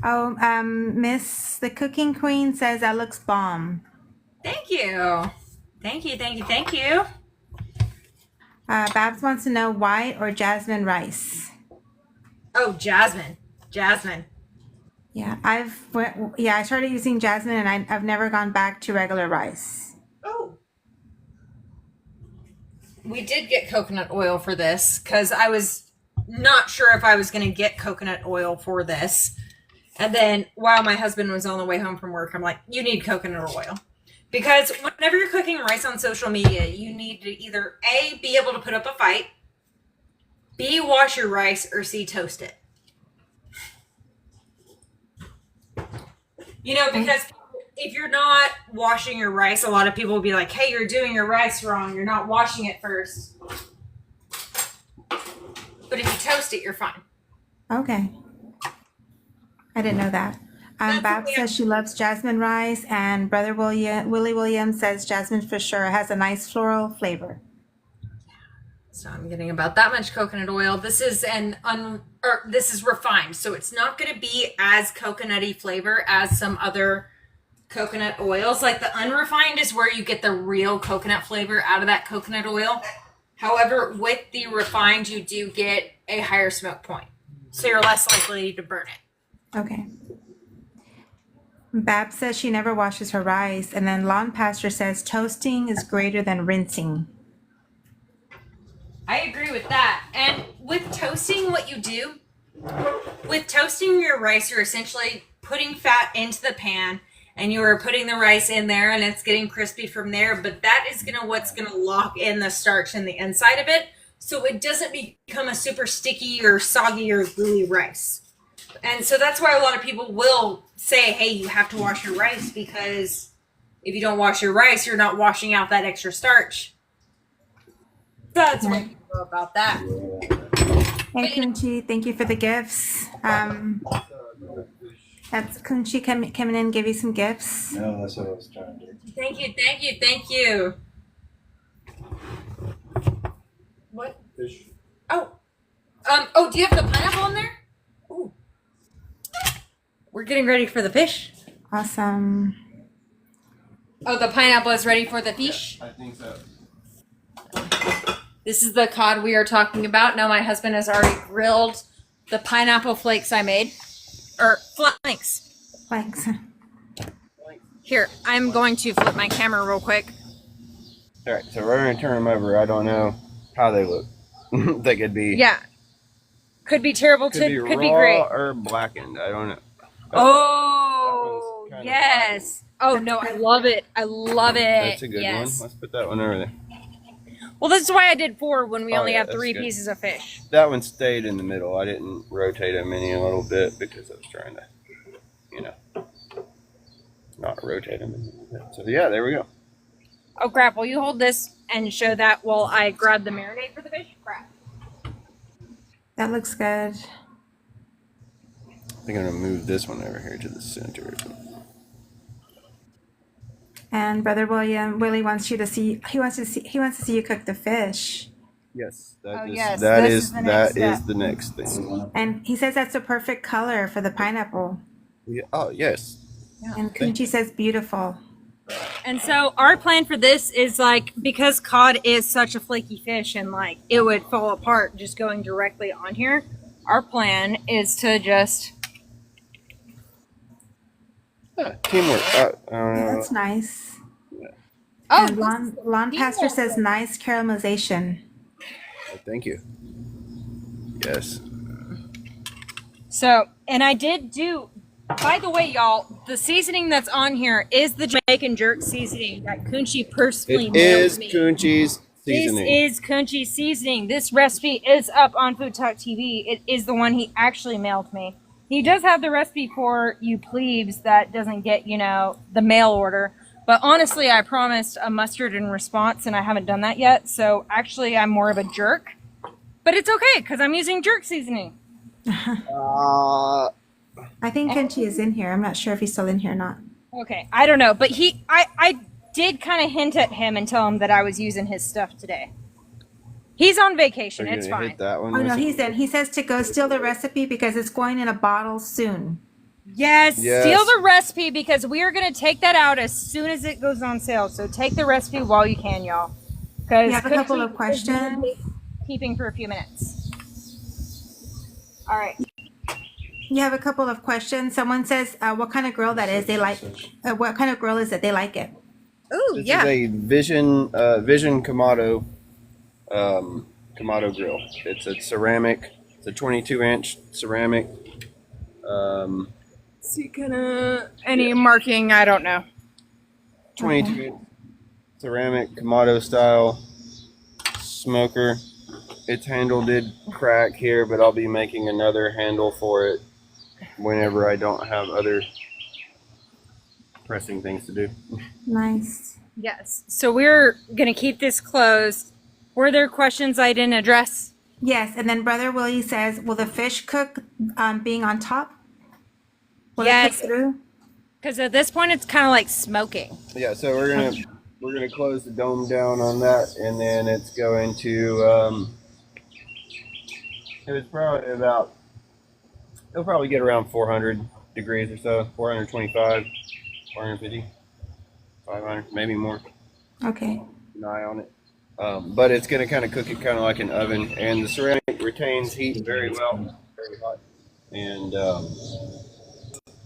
Oh, Miss the Cooking Queen says that looks bomb. Thank you. Thank you. Thank you. Thank you. Babs wants to know white or jasmine rice. Oh, Jasmine. Jasmine. Yeah, I started using jasmine and I've never gone back to regular rice. Oh. We did get coconut oil for this because I was not sure if I was going to get coconut oil for this. And then while my husband was on the way home from work, I'm like, you need coconut oil. Because whenever you're cooking rice on social media, you need to either A, be able to put up a fight, B, wash your rice, or C, toast it. You know, because if you're not washing your rice, a lot of people will be like, hey, you're doing your rice wrong. You're not washing it first. But if you toast it, you're fine. Okay. I didn't know that. Babs says she loves jasmine rice, and Brother Willie Williams says jasmine for sure has a nice floral flavor. So I'm getting about that much coconut oil. This is this is refined, so it's not going to be as coconutty flavor as some other coconut oils. Like the unrefined is where you get the real coconut flavor out of that coconut oil. However, with the refined, you do get a higher smoke point, so you're less likely to burn it. Okay. Bab says she never washes her rice, and then Lawn Pastor says toasting is greater than rinsing. I agree with that. And with toasting, what you do, with toasting your rice, you're essentially putting fat into the pan and you are putting the rice in there and it's getting crispy from there. But that is what's gonna lock in the starch in the inside of it, so it doesn't become a super sticky or soggy or gluey rice. And so that's why a lot of people will say, hey, you have to wash your rice, because if you don't wash your rice, you're not washing out that extra starch. That's what you know about that. Hey, Kunchi, thank you for the gifts. That's Kunchi coming in, give you some gifts. No, that's what I was trying to do. Thank you, thank you, thank you. What? Fish. Oh. Do you have the pineapple in there? Ooh. We're getting ready for the fish. Awesome. Oh, the pineapple is ready for the fish? I think so. This is the cod we are talking about. Now my husband has already grilled the pineapple flakes I made. Or flanks. Thanks. Here, I'm going to flip my camera real quick. All right, so we're gonna turn them over. I don't know how they look. They could be Could be terrible could be could raw be great. or blackened. I don't know. Oh, that one's yes. Oh no, I love it. I love it. That's a good yes. one. Let's put that one over there. Well, this is why I did 4 when we only have that's 3 good. pieces of fish. That one stayed in the middle. I didn't rotate them any a little bit because I was trying to, not rotate them. So yeah, there we go. Oh crap! Will you hold this and show that while I grab the marinade for the fish? Crap. That looks good. I think I'm gonna move this one over here to the center. And Brother Willie wants you to see. He wants to see you cook the fish. Yes, yes, that this is is the next step. the next thing. And he says that's the perfect color for the pineapple. Yeah, oh yes. And Kunchi says beautiful. And so our plan for this is because cod is such a flaky fish and it would fall apart just going directly on here. Our plan is to just Teamwork. That's nice. oh And Lawn Pastor says nice caramelization. Thank you. Yes. so and I did do. By the way, y'all, the seasoning that's on here is the Jamaican jerk seasoning that Kunchi personally It mailed is me. Kunchi's seasoning. This is Kunchi seasoning. This recipe is up on FoodtokTV. It is the one he actually mailed me. He does have the recipe for you plebes that doesn't get, you know, the mail order. But honestly, I promised a mustard in response, and I haven't done that yet. So actually, I'm more of a jerk. But it's okay, because I'm using jerk seasoning. I think Kenchi is in here. I'm not sure if he's still in here or not. Okay, I don't know. But I did kind of hint at him and tell him that I was using his stuff today. He's on vacation. It's fine. Hit that one. Oh, no, he's in. He says to go steal the recipe because it's going in a bottle soon. Yes, steal the recipe because we are going to take that out as soon as it goes on sale. So take the recipe while you can, y'all. We have a couple of questions. Keeping for a few minutes. All right. You have a couple of questions. Someone says, what kind of grill that is. They like. What kind of grill is it? They like it. Ooh, This yeah. is a Vision Kamado grill. It's a ceramic. It's a 22-inch ceramic. See, any marking? I don't know. 22-inch ceramic Kamado style smoker. Its handle did crack here, but I'll be making another handle for it whenever I don't have other pressing things to do. Nice. Yes. So we're going to keep this closed. Were there questions I didn't address? Yes, and then Brother Willie says, will the fish cook being on top? Will Yes. it cook through? Because at this point, it's kind of like smoking. Yeah, so we're gonna close the dome down on that, and then it's going to it was probably about, it'll probably get around 400 degrees or so, 425, 450, 500, maybe more. Okay. An eye on it. But it's going to kind of cook it kind of like an oven, and the ceramic retains heat very well, very hot, and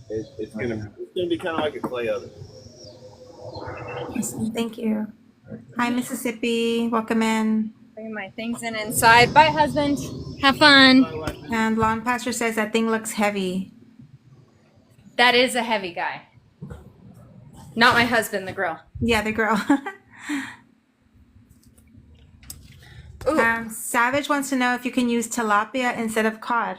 it's going to be kind of like a clay oven. Thank you. Hi, Mississippi. Welcome in. Bring my things in inside. Bye, husband. Have fun. And Lawn Pastor says that thing looks heavy. That is a heavy guy. Not my husband, the grill. Yeah, the girl. Savage wants to know if you can use tilapia instead of cod.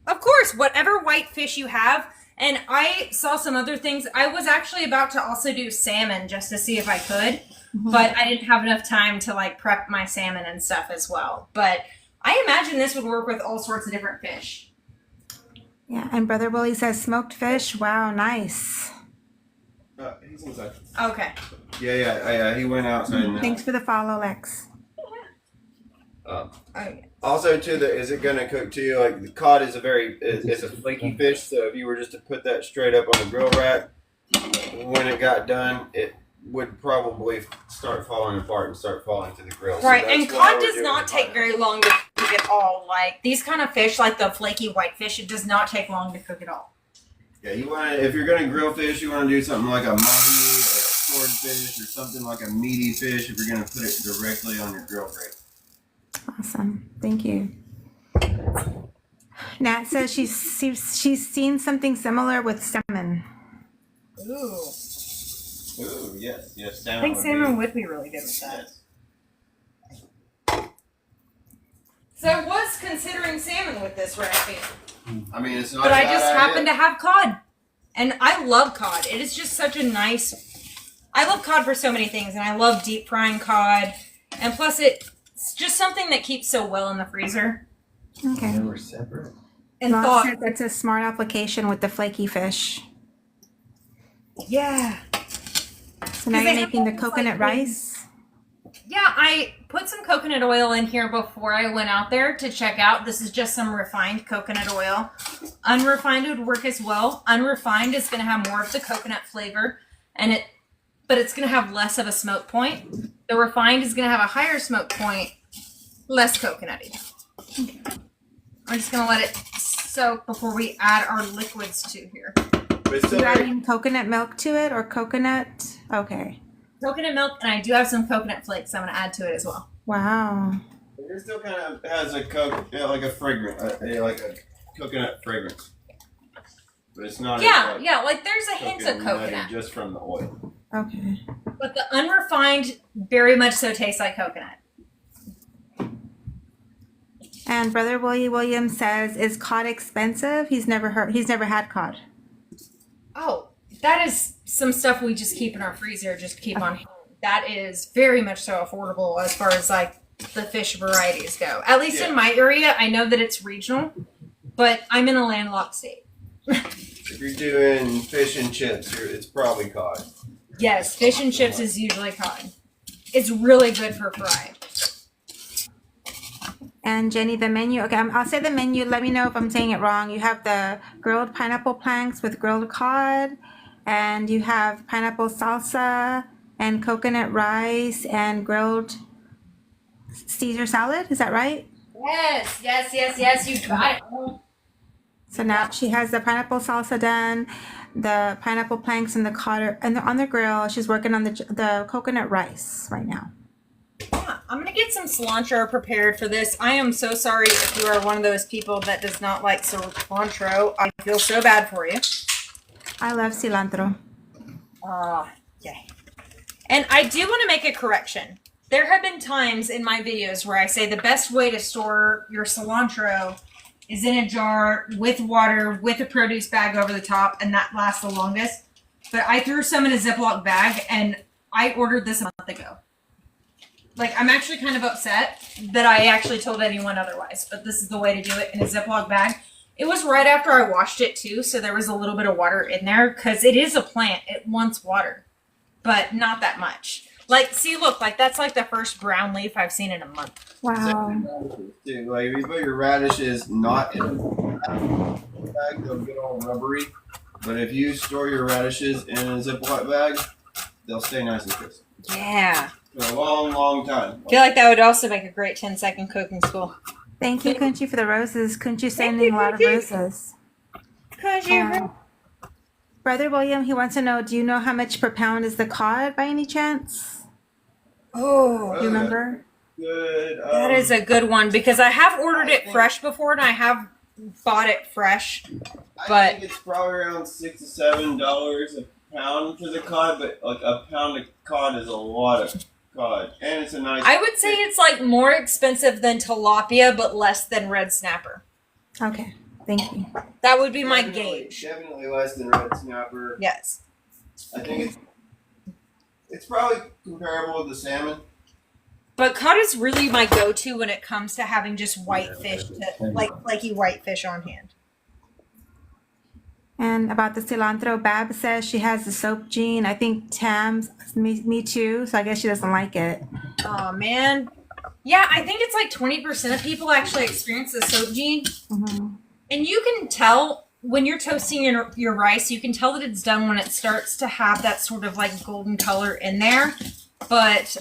Of course, whatever white fish you have. And I saw some other things. I was actually about to also do salmon just to see if I could. But I didn't have enough time to like prep my salmon and stuff as well. But I imagine this would work with all sorts of different fish. Yeah, and Brother Willie says smoked fish. Wow, nice. He's inside. Okay. Yeah. He went outside now. Thanks for the follow, Lex. Also, too, is it going to cook to you? Like the cod is it's a flaky fish. So if you were just to put that straight up on the grill rack, when it got done, it would probably start falling apart and start falling to the grill. Right, So and that's why cod we're does doing not take cod. very long to cook at all. Like these kind of fish, like the flaky white fish, it does not take long to cook at all. Yeah, you want to, if you're going to grill fish, you want to do something like a mahi or a swordfish or something like a meaty fish if you're going to put it directly on your grill grate. Awesome. Thank you. Nat says she's seen something similar with salmon. Ooh. Ooh, yes. I think salmon would be really good with that. Yes. So I was considering salmon with this recipe, I mean, it's not. but I just happened to have cod. And I love cod. It is just such a nice... I love cod for so many things, and I love deep frying cod. And plus, it's just something that keeps so well in the freezer. Okay. They were separate. And Law thought, says that's a smart application with the flaky fish. yeah. So now they you're have making the all these, coconut like, rice? Yeah, I put some coconut oil in here before I went out there to check out. This is just some refined coconut oil. Unrefined would work as well. Unrefined is going to have more of the coconut flavor, but it's going to have less of a smoke point. The refined is going to have a higher smoke point, less coconutty. I'm just going to let it soak before we add our liquids to here. But it's still You very, adding coconut milk to it or coconut? Okay. Coconut milk, and I do have some coconut flakes I'm going to add to it as well. Wow. it still kind of has a like a fragrance, like a coconut fragrance. But it's not. Yeah, like there's a hint of coconut. just from the oil. Okay. But the unrefined very much so tastes like coconut. And Brother William says, "Is cod expensive?" He's never had cod. Oh, that is some stuff we just keep in our freezer, just keep on hand. That is very much so affordable as far as like the fish varieties go. At least in my area, I know that it's regional, but I'm in a landlocked state. If you're doing fish and chips, it's probably cod. Yes, fish and chips is usually cod. It's really good for fried. And Jenny, the menu. Okay, I'll say the menu. Let me know if I'm saying it wrong. You have the grilled pineapple planks with grilled cod, and you have pineapple salsa and coconut rice and grilled Caesar salad. Is that right? Yes. You got it. So now she has the pineapple salsa done, the pineapple planks and the cod and on the grill. She's working on the coconut rice right now. Yeah, I'm gonna get some cilantro prepared for this. I am so sorry if you are one of those people that does not like cilantro. I feel so bad for you. I love cilantro. Yay. And I do want to make a correction. There have been times in my videos where I say the best way to store your cilantro is in a jar with water, with a produce bag over the top, and that lasts the longest. But I threw some in a Ziploc bag, and I ordered this a month ago. Like, I'm actually kind of upset that I actually told anyone otherwise, but this is the way to do it in a Ziploc bag. It was right after I washed it, too, so there was a little bit of water in there, because it is a plant. It wants water, but not that much. Like, see, look, like, that's like the first brown leaf I've seen in a month. Wow. Dude, like, if you put your radishes not in a bag, they'll get all rubbery. But if you store your radishes in a Ziploc bag, they'll stay nice and crisp. Yeah. For a long, long time. I feel like that would also make a great 10-second cooking school. Thank you, Kunchi, for the roses. Kunchi sending a lot of roses. Brother William, he wants to know, do you know how much per pound is the cod by any chance? Oh, Do you remember? Good. that is a good one because I have ordered it fresh before and I have bought it fresh. I think it's probably around $6 to $7 a pound for the cod, but like a pound of cod is a lot of cod, and it's a nice. I would say it's like more expensive than tilapia, but less than red snapper. Okay, thank you. That would be my gauge. Definitely less than red snapper. Yes. I think it's probably comparable with the salmon. But cod is really my go-to when it comes to having just white fish, like flaky white fish on hand. And about the cilantro, Bab says she has the soap gene. I think Tam's, me too, so I guess she doesn't like it. Oh, man. Yeah, I think it's like 20% of people actually experience the soap gene. Mm-hmm. And you can tell when you're toasting your rice, you can tell that it's done when it starts to have that sort of like golden color in there. But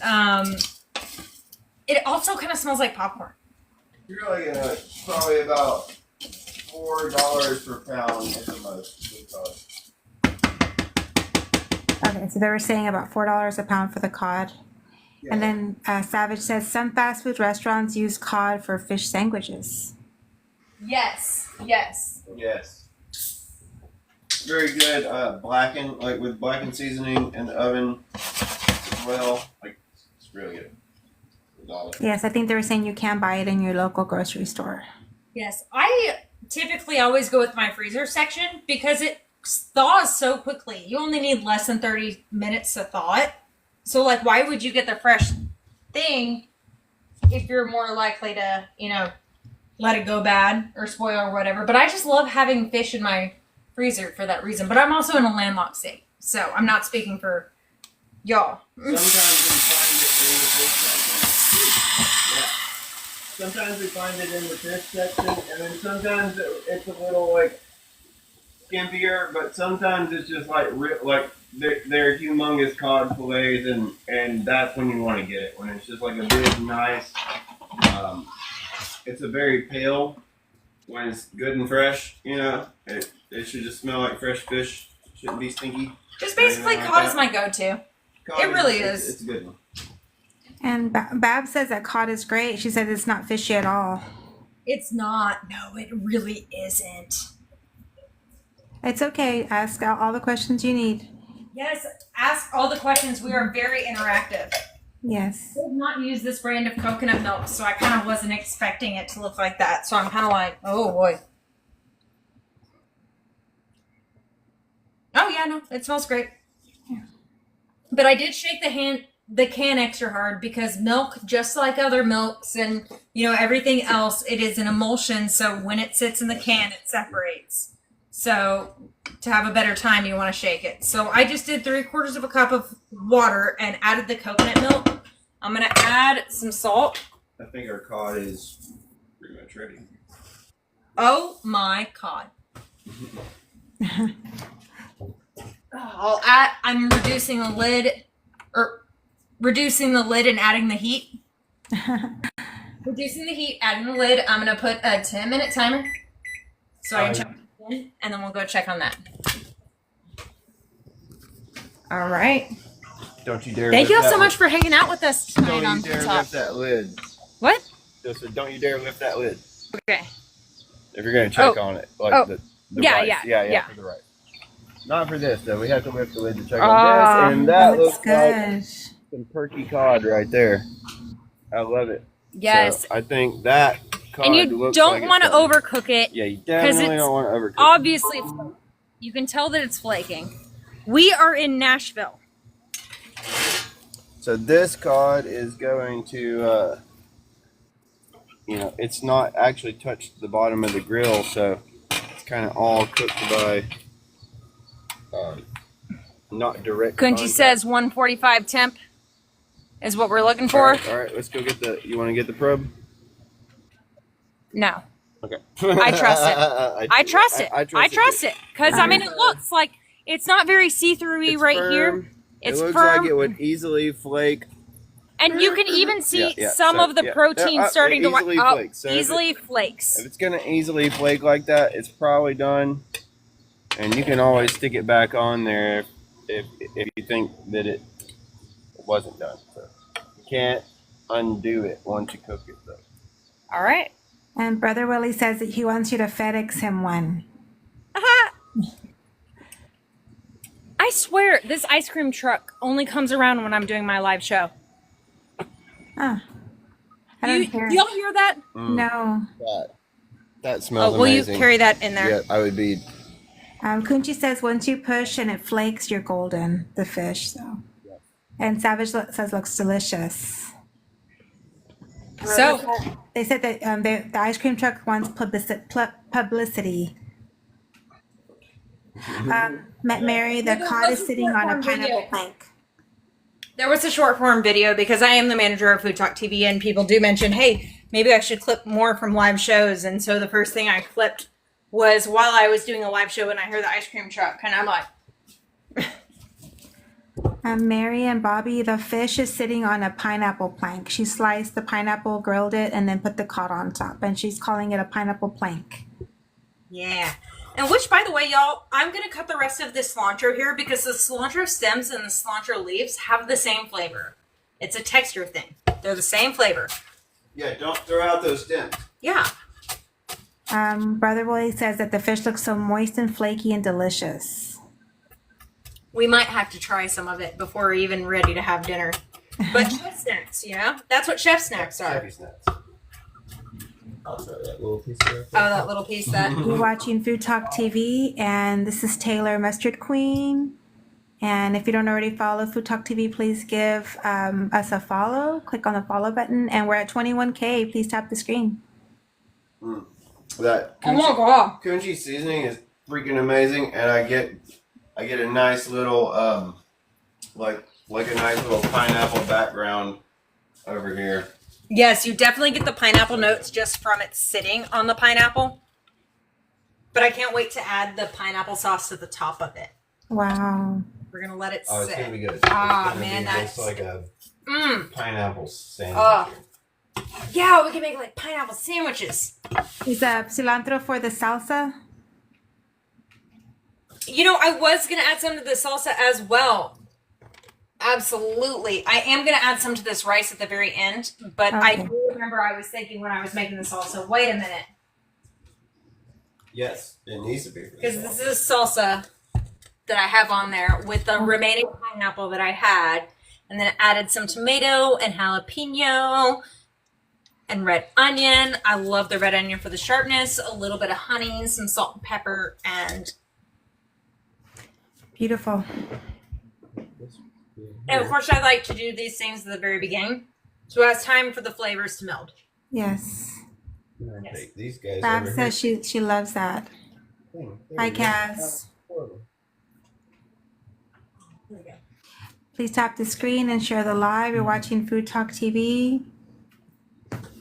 it also kind of smells like popcorn. You're like probably about $4 per pound at the most. Okay, so they were saying about $4 a pound for the cod. Yeah. And then Savage says some fast food restaurants use cod for fish sandwiches. Yes. Yes. Very good. Blackened, like with blackened seasoning in the oven as well. Like, it's really good. $1. Yes, I think they were saying you can buy it in your local grocery store. Yes. I typically always go with my freezer section because it thaws so quickly. You only need less than 30 minutes to thaw it. So, like, why would you get the fresh thing if you're more likely to, let it go bad or spoil or whatever? But I just love having fish in my freezer for that reason. But I'm also in a landlocked state, so I'm not speaking for y'all. Sometimes we find it in the fish section, and then sometimes it's a little like skimpier, but sometimes it's just like they're humongous cod fillets, and that's when you want to get it, when it's just like a big, nice. It's a very pale when it's good and fresh. It should just smell like fresh fish. Shouldn't be stinky. Just basically, cod is my go-to. It really is. It's a good one. And Bab says that cod is great. She said it's not fishy at all. It's not. No, it really isn't. It's okay. Ask all the questions you need. Yes, ask all the questions. We are very interactive. Yes. I did not use this brand of coconut milk, so I kind of wasn't expecting it to look like that. So I'm kind of like, oh boy. Oh yeah, no, it smells great. Yeah. But I did shake the can extra hard because milk, just like other milks and everything else, it is an emulsion. So when it sits in the can, it separates. So to have a better time, you want to shake it. So I just did 3/4 of a cup of water and added the coconut milk. I'm gonna add some salt. I think our cod is pretty much ready. Oh my God. I'm reducing the lid and adding the heat. Reducing the heat, adding the lid. I'm going to put a 10-minute timer so I can check in, and then we'll go check on that. All right. Don't you dare. Thank you all so much for hanging out with us tonight on Don't you dare Food Talk. lift that lid. What? Just said, don't you dare lift that lid. Okay. If you're going to check on it. Like the Yeah, rice. yeah. Yeah, for the rice. Not for this, though. We have to lift the lid to check Ah, on this. And that Looks looks like good. some perky cod right there. I love it. Yes. So I think that cod And you looks don't like it's want to done. overcook it. Yeah, you definitely it's don't want to overcook it. Obviously, you can tell that it's flaking. We are in Nashville. So this cod is going to, it's not actually touched the bottom of the grill, so it's kind of all cooked by not direct Kunji contact. says 145 temp is what we're looking for. All right, let's go get you want to get the probe? No. Okay. I trust it. I trust it. I trust too. it. Because, I mean, it looks like it's not very see-through-y It's right firm. here. It's it looks firm. like it would easily flake. And you can even see Yeah, some so, of the yeah. protein It starting to easily flakes. So easily flakes. If it's going to easily flake like that, it's probably done. And you can always stick it back on there if you think that it wasn't done. So you can't undo it once you cook it, though. All right. And Brother Willie says that he wants you to FedEx him one. I swear, this ice cream truck only comes around when I'm doing my live show. Oh, I don't hear. Y'all hear that? No. That smells Oh, will amazing. you carry that in there? Yeah, I would be. Kunchi says once you push and it flakes, you're golden. The fish, so. And Savage says looks delicious. So, They said that the ice cream truck wants publicity. Mary, the cod is sitting on a pineapple plank. there was a short form video because I am the manager of Food Talk TV, and people do mention, hey, maybe I should clip more from live shows. And so the first thing I clipped was while I was doing a live show and I heard the ice cream truck, and I'm like, Mary and Bobby, the fish is sitting on a pineapple plank. She sliced the pineapple, grilled it, and then put the cod on top. And she's calling it a pineapple plank. yeah. And which, by the way, y'all, I'm going to cut the rest of this cilantro here because the cilantro stems and the cilantro leaves have the same flavor. It's a texture thing. They're the same flavor. Yeah, don't throw out those stems. Yeah. Brother Willie says that the fish looks so moist and flaky and delicious. We might have to try some of it before we're even ready to have dinner. But chef snacks, that's what chef snacks are. Chevy snacks. I'll try that little piece of it. Oh, that little piece that. You're watching Food Talk TV, and this is Taylor Mustard Queen. And if you don't already follow Food Talk TV, please give us a follow. Click on the follow button, and we're at 21K. Please tap the screen. That Oh my God. Kunchi seasoning is freaking amazing, and I get a nice little like a nice little pineapple background over here. Yes, you definitely get the pineapple notes just from it sitting on the pineapple. But I can't wait to add the pineapple sauce to the top of it. Wow. We're going to let it Oh, it's sit. gonna be good. Ah, It's gonna man, be that's... just like a pineapple sandwich. Oh. Yeah, we can make like pineapple sandwiches. Is cilantro for the salsa? I was going to add some to the salsa as well. Absolutely. I am going to add some to this rice at the very end. But I Okay. do remember I was thinking when I was making the salsa, wait a minute. Yes, it needs to be. Because this is salsa that I have on there with the remaining pineapple that I had. And then added some tomato and jalapeno and red onion. I love the red onion for the sharpness. A little bit of honey, some salt and pepper, and Beautiful. of course I like to do these things at the very beginning. So it's time for the flavors to meld. Yes. Take these guys Bab over says she loves that. here. Hi, Cass. There we go. Please tap the screen and share the live. You're watching Food Talk TV.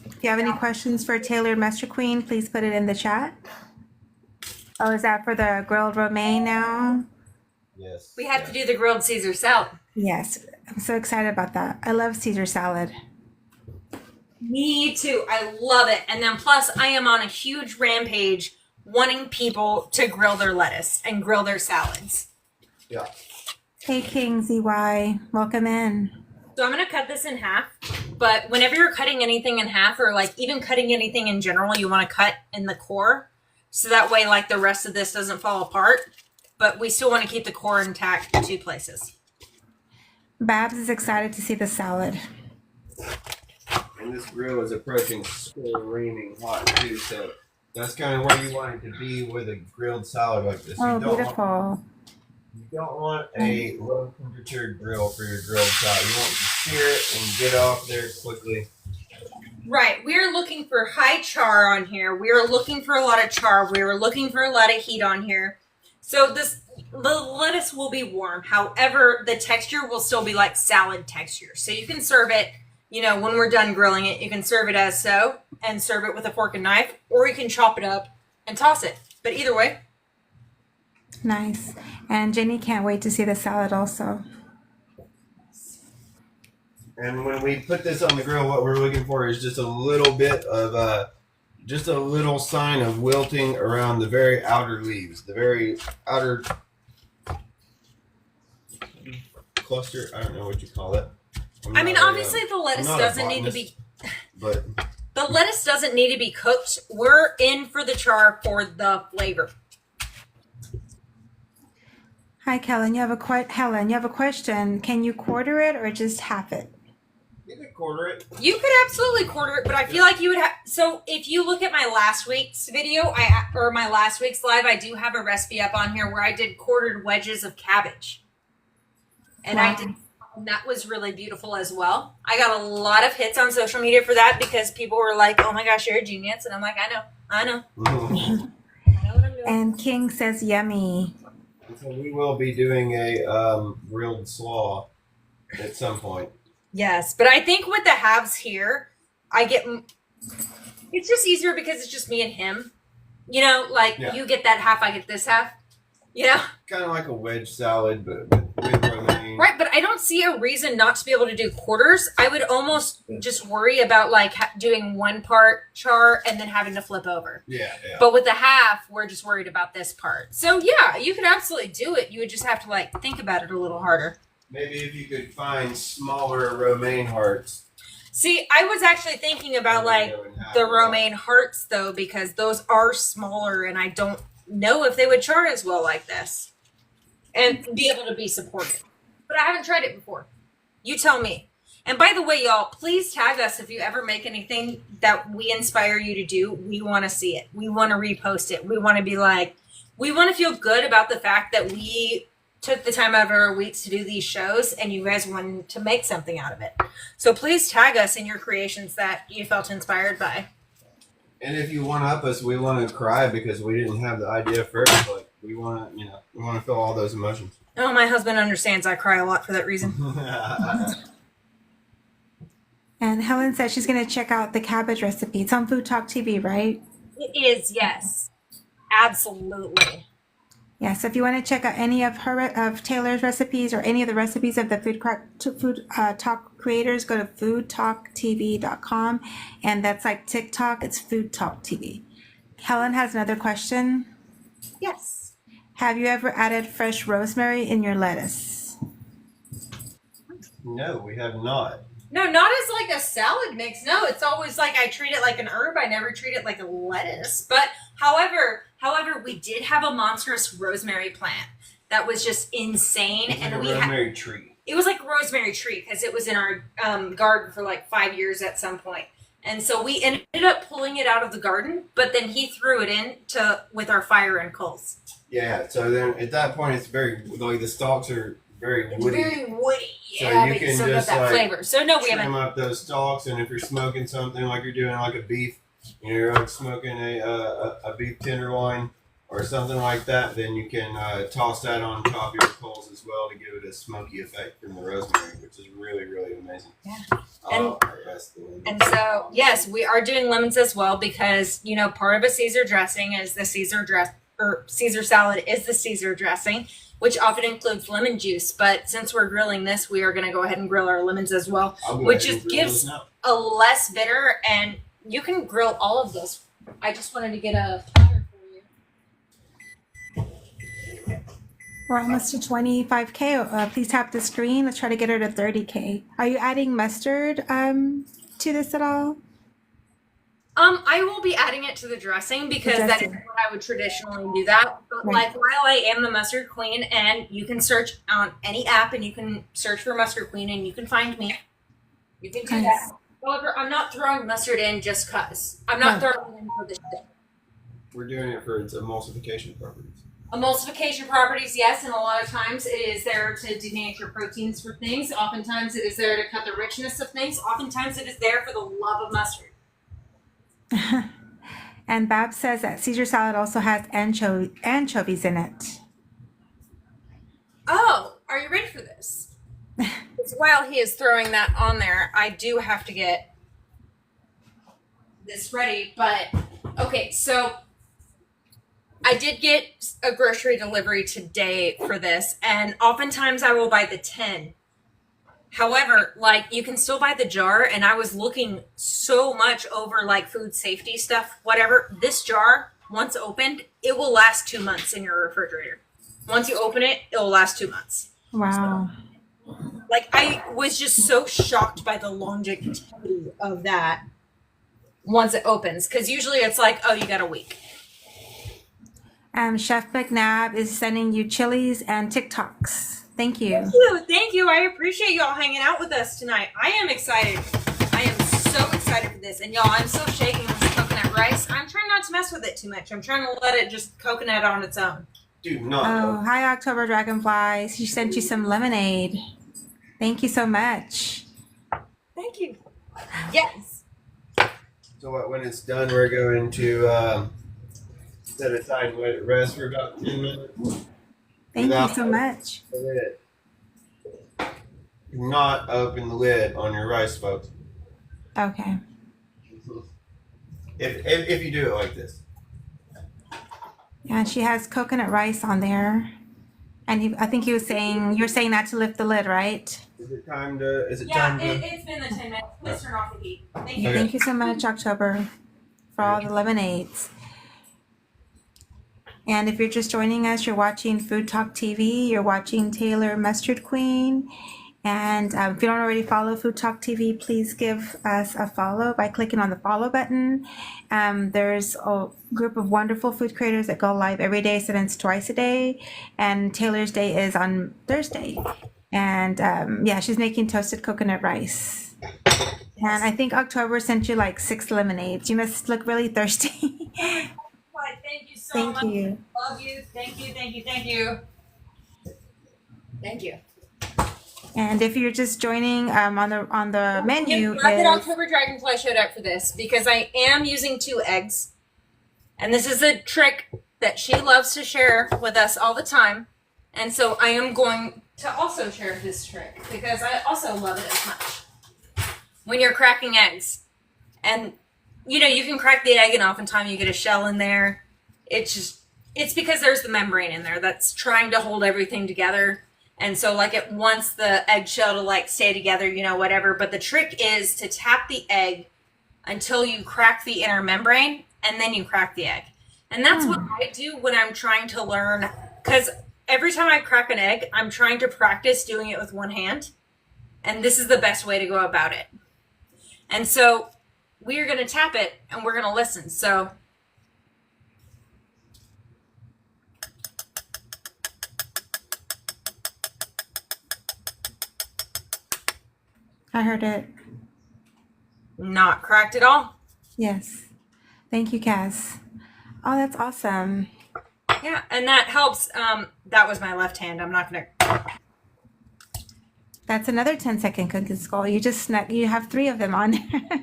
If you have any questions for Taylor Master Queen, please put it in the chat. Oh, is that for the grilled romaine now? Yes. We have to do the grilled Caesar salad. Yes. I'm so excited about that. I love Caesar salad. Me too. I love it. And then plus I am on a huge rampage wanting people to grill their lettuce and grill their salads. Yeah. Hey, King ZY. Welcome in. So I'm going to cut this in half. But whenever you're cutting anything in half or like even cutting anything in general, you want to cut in the core. So that way like the rest of this doesn't fall apart. But we still want to keep the core intact in two places. Babs is excited to see the salad. And this grill is approaching screaming hot too, so that's kind of where you want it to be with a grilled salad like this. Oh, beautiful. You don't want a low temperature grill for your grilled salad. You want to sear it and get off there quickly. Right. We're looking for high char on here. We are looking for a lot of char. We are looking for a lot of heat on here. So the lettuce will be warm. However, the texture will still be like salad texture. So you can serve it, you know, when we're done grilling it, you can serve it as so and serve it with a fork and knife, or you can chop it up and toss it. But either way. Nice. And Jenny can't wait to see the salad also. And when we put this on the grill, what we're looking for is just a little bit of just a little sign of wilting around the very outer leaves, the very outer cluster. I don't know what you call it. I mean, obviously the lettuce doesn't need to be, but the lettuce doesn't need to be cooked. We're in for the char for the flavor. Hi, Helen. You have a question. Can you quarter it or just half it? you could quarter it. You could absolutely quarter it, but I feel like you would have. So if you look at my last week's video, or my last week's live, I do have a recipe up on here where I did quartered wedges of cabbage, and Wow. and that was really beautiful as well. I got a lot of hits on social media for that because people were like, "Oh my gosh, you're a genius," and I'm like, I know what I'm doing. And King says yummy. So we will be doing a grilled slaw at some point. Yes, but I think with the halves here, it's just easier because it's just me and him. You know, like you get that half, I get this half. You know? Kind of like a wedge salad, but with romaine. Right, but I don't see a reason not to be able to do quarters. I would almost just worry about like doing one part char and then having to flip over. Yeah. But with the half, we're just worried about this part. So yeah, you could absolutely do it. You would just have to like think about it a little harder. Maybe if you could find smaller romaine hearts. See, I was actually thinking about like the romaine hearts though, because those are smaller and I don't know if they would char as well like this and be able to be supported. But I haven't tried it before. You tell me. And by the way, y'all, please tag us if you ever make anything that we inspire you to do. We want to see it. We want to repost it. We want to be like, we want to feel good about the fact that we took the time out of our weeks to do these shows and you guys wanted to make something out of it. So please tag us in your creations that you felt inspired by. And if you one up us, we want to cry because we didn't have the idea first. But we want to, we want to feel all those emotions. Oh, my husband understands. I cry a lot for that reason. And Helen says she's going to check out the cabbage recipe. It's on Food Talk TV, right? It is, yes. Absolutely. Yeah, so if you want to check out any of Taylor's recipes or any of the recipes of the Food Talk creators, go to foodtoktv.com, and that's like TikTok. It's Food Talk TV. Helen has another question. Yes. Have you ever added fresh rosemary in your lettuce? No, we have not. No, not as like a salad mix. No, it's always like I treat it like an herb. I never treat it like a lettuce. But however, we did have a monstrous rosemary plant that was just insane, It's like and a we rosemary tree. it was like a rosemary tree because it was in our garden for like 5 years at some point. And so we ended up pulling it out of the garden, but then he threw it in with our fire and coals. Yeah, so then at that point it's very, like the stalks are very woody. It's very woody, So yeah, you but can still got just, that like, flavor. So no, we Trim haven't. up those stalks, and if you're smoking something like you're doing like a beef, you know, you're like smoking a beef tenderloin or something like that, then you can toss that on top of your coals as well to give it a smoky effect from the rosemary, which is really, really amazing. Yeah. Oh, that's the one. And so, yes, we are doing lemons as well because, you know, part of a Caesar dressing is the Caesar salad is the Caesar dressing, which often includes lemon juice. But since we're grilling this, we are going to go ahead and grill our lemons as well, which just gives a less bitter, and you can grill all of this. I just wanted to get a platter for you. We're almost to 25K. Please tap the screen. Let's try to get her to 30K. Are you adding mustard to this at all? I will be adding it to the dressing because that is what I would traditionally do that. But like, while I am the mustard queen, and you can search on any app and you can search for mustard queen and you can find me. You can do that. However, I'm not throwing mustard in just cause. I'm not throwing it in for the shit. We're doing it for its emulsification properties. Emulsification properties, yes, and a lot of times it is there to denature your proteins for things. Oftentimes it is there to cut the richness of things. Oftentimes it is there for the love of mustard. And Bab says that Caesar salad also has anchovies in it. Oh, are you ready for this? While he is throwing that on there, I do have to get this ready, but okay, so I did get a grocery delivery today for this, and oftentimes I will buy the 10. However, like, you can still buy the jar, and I was looking so much over like food safety stuff, whatever. This jar, once opened, it will last 2 months in your refrigerator. Once you open it, it will last 2 months. Wow. So, like, I was just so shocked by the longevity of that once it opens, because usually it's like, oh, you got a week. Chef McNabb is sending you chilies and TikToks. Thank you. Thank you. Thank you. I appreciate y'all hanging out with us tonight. I am excited. I am so excited for this. And y'all, I'm so shaking with this coconut rice. I'm trying not to mess with it too much. I'm trying to let it just coconut on its own. Do not. Oh, hi, October Dragonfly. She sent you some lemonade. Thank you so much. Thank you. Yes. So when it's done, we're going to set it aside and let it rest for about 10 minutes. Thank you so much. Do not open the lid on your rice, folks. Okay. If you do it like this. Yeah, and she has coconut rice on there. And I think you're saying not to lift the lid, right? Is it time to? Is it Yeah, time to? it's been the 10 minutes. Please turn off the heat. Thank you. Okay. Thank you so much, October, for all the lemonades. And if you're just joining us, you're watching Food Talk TV. You're watching Taylor Mustard Queen. And if you don't already follow Food Talk TV, please give us a follow by clicking on the follow button. There's a group of wonderful food creators that go live every day, sometimes twice a day. And Taylor's day is on Thursday. And yeah, she's making toasted coconut rice. And I think October sent you like 6 lemonades. You must look really thirsty. Thank you so much. Thank you. Love you. Thank you. Thank you. Thank you. Thank you. And if you're just joining on the menu, I'm glad that October Dragonfly showed up for this because I am using 2 eggs. And this is a trick that she loves to share with us all the time. And so I am going to also share this trick because I also love it as much. When you're cracking eggs, and you know, you can crack the egg and oftentimes you get a shell in there. It's because there's the membrane in there that's trying to hold everything together. And so like it wants the eggshell to like stay together, you know, whatever. But the trick is to tap the egg until you crack the inner membrane and then you crack the egg. And that's what I do when I'm trying to learn, because every time I crack an egg, I'm trying to practice doing it with one hand. And this is the best way to go about it. And so we are going to tap it and we're going to listen. So I heard it. Not cracked at all. Yes. Thank you, Cass. Oh, that's awesome. Yeah, and that helps. That was my left hand. I'm not gonna. That's another 10-second cooking skull. You just snuck. You have 3 of them on there.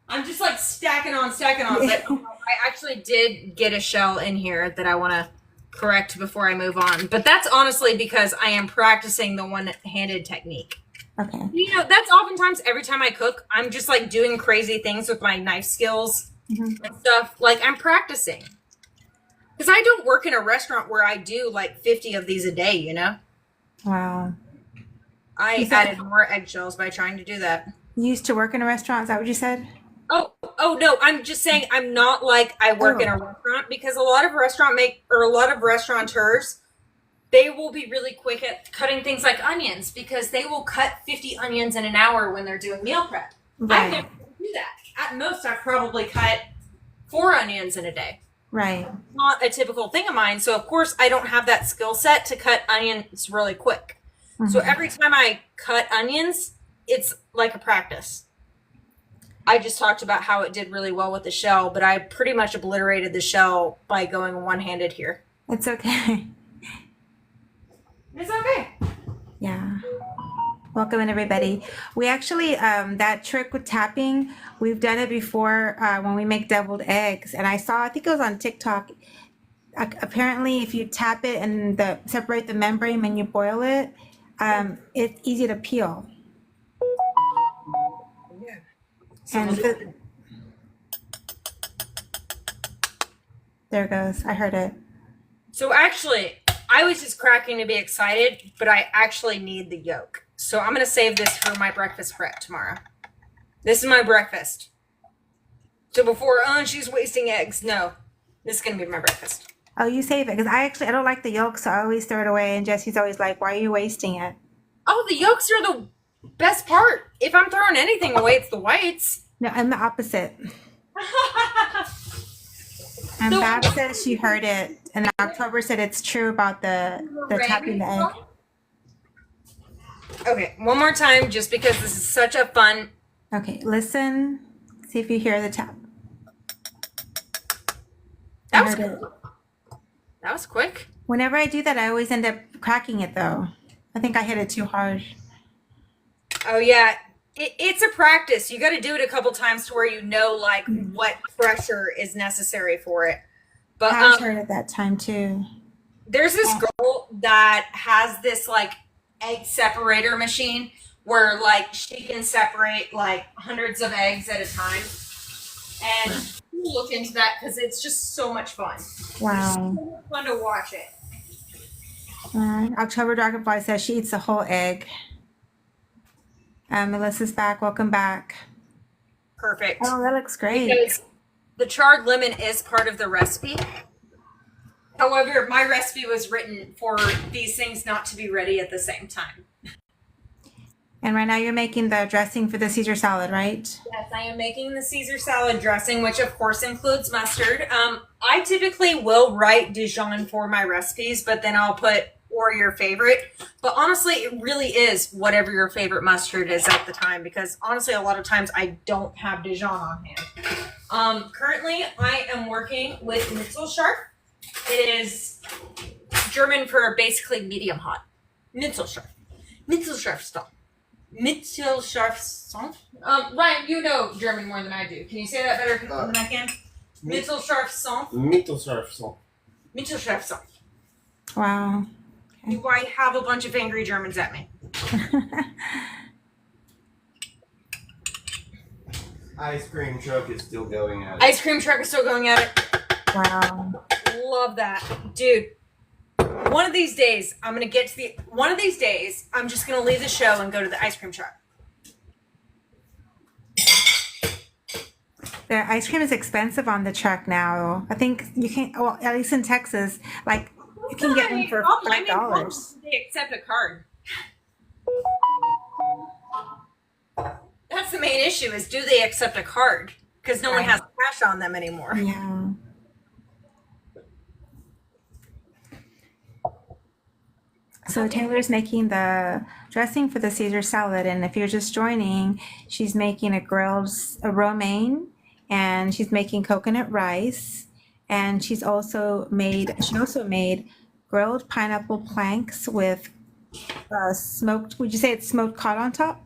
I'm just like stacking on. But I actually did get a shell in here that I want to correct before I move on. But that's honestly because I am practicing the one-handed technique. Okay. You know, that's oftentimes every time I cook, I'm just like doing crazy things with my knife skills and stuff. Like I'm practicing. Because I don't work in a restaurant where I do like 50 of these a day, you know? Wow. I added more eggshells by trying to do that. You used to work in a restaurant? Is that what you said? Oh no, I'm just saying I'm not like I work in a restaurant, because a lot of restaurateurs, they will be really quick at cutting things like onions, because they will cut 50 onions in an hour when they're doing meal prep. Right. I never do that. At most, I've probably cut 4 onions in a day. Right. Not a typical thing of mine, so of course I don't have that skill set to cut onions really quick. So every time I cut onions, it's like a practice. I just talked about how it did really well with the shell, but I pretty much obliterated the shell by going one-handed here. It's okay. It's okay. Yeah. Welcome in, everybody. We actually, that trick with tapping, we've done it before when we make deviled eggs. And I think it was on TikTok. Apparently, if you tap it and separate the membrane when you boil it, it's easy to peel. Yeah. And there it goes. I heard it. So actually, I was just cracking to be excited, but I actually need the yolk. So I'm going to save this for my breakfast prep tomorrow. This is my breakfast. So before, she's wasting eggs. No, this is going to be my breakfast. Oh, you save it, because I don't like the yolk, so I always throw it away. And Jesse's always like, "Why are you wasting it?" Oh, the yolks are the best part. If I'm throwing anything away, it's the whites. No, I'm the opposite. And Bab says she heard it, and October said it's true about the tapping the egg. Okay, one more time, just because this is such a fun. Okay, listen. See if you hear the tap. That was cool. That was quick. Whenever I do that, I always end up cracking it, though. I think I hit it too hard. Oh yeah, it's a practice. You got to do it a couple times to where you know like what pressure is necessary for it. But I heard it that time too. There's this girl that has this like egg separator machine where like she can separate like hundreds of eggs at a time, and we'll look into that because it's just so much fun. Wow. It's so much fun to watch it. October Dragonfly says she eats the whole egg. Melissa's back. Welcome back. Perfect. Oh, that looks great. Because the charred lemon is part of the recipe. However, my recipe was written for these things not to be ready at the same time. And right now you're making the dressing for the Caesar salad, right? Yes, I am making the Caesar salad dressing, which of course includes mustard. I typically will write Dijon for my recipes, but then I'll put or your favorite. But honestly, it really is whatever your favorite mustard is at the time, because honestly, a lot of times I don't have Dijon on hand. Currently, I am working with Mittelscharf. It is German for basically medium hot. Mittelscharf. Mittelscharfston. Mittelscharfston. Ryan, you know German more than I do. Can you say that better than I can? Mittelscharfston. Mittelscharfston. Mittelscharfston. Wow. Do I have a bunch of angry Germans at me? Ice cream truck is still going at it. Ice cream truck is still going at it. Wow. Love that. Dude, one of these days, I'm going to get to one of these days, I'm just going to leave the show and go to the ice cream truck. The ice cream is expensive on the truck now. I think you can, well, at least in Texas, like you can get them for $5. They accept a card. That's the main issue is, do they accept a card? Because no one has cash on them anymore. Yeah. So Taylor's making the dressing for the Caesar salad, and if you're just joining, she's making a romaine, and she's making coconut rice, and she also made grilled pineapple planks with smoked. Would you say it's smoked cod on top?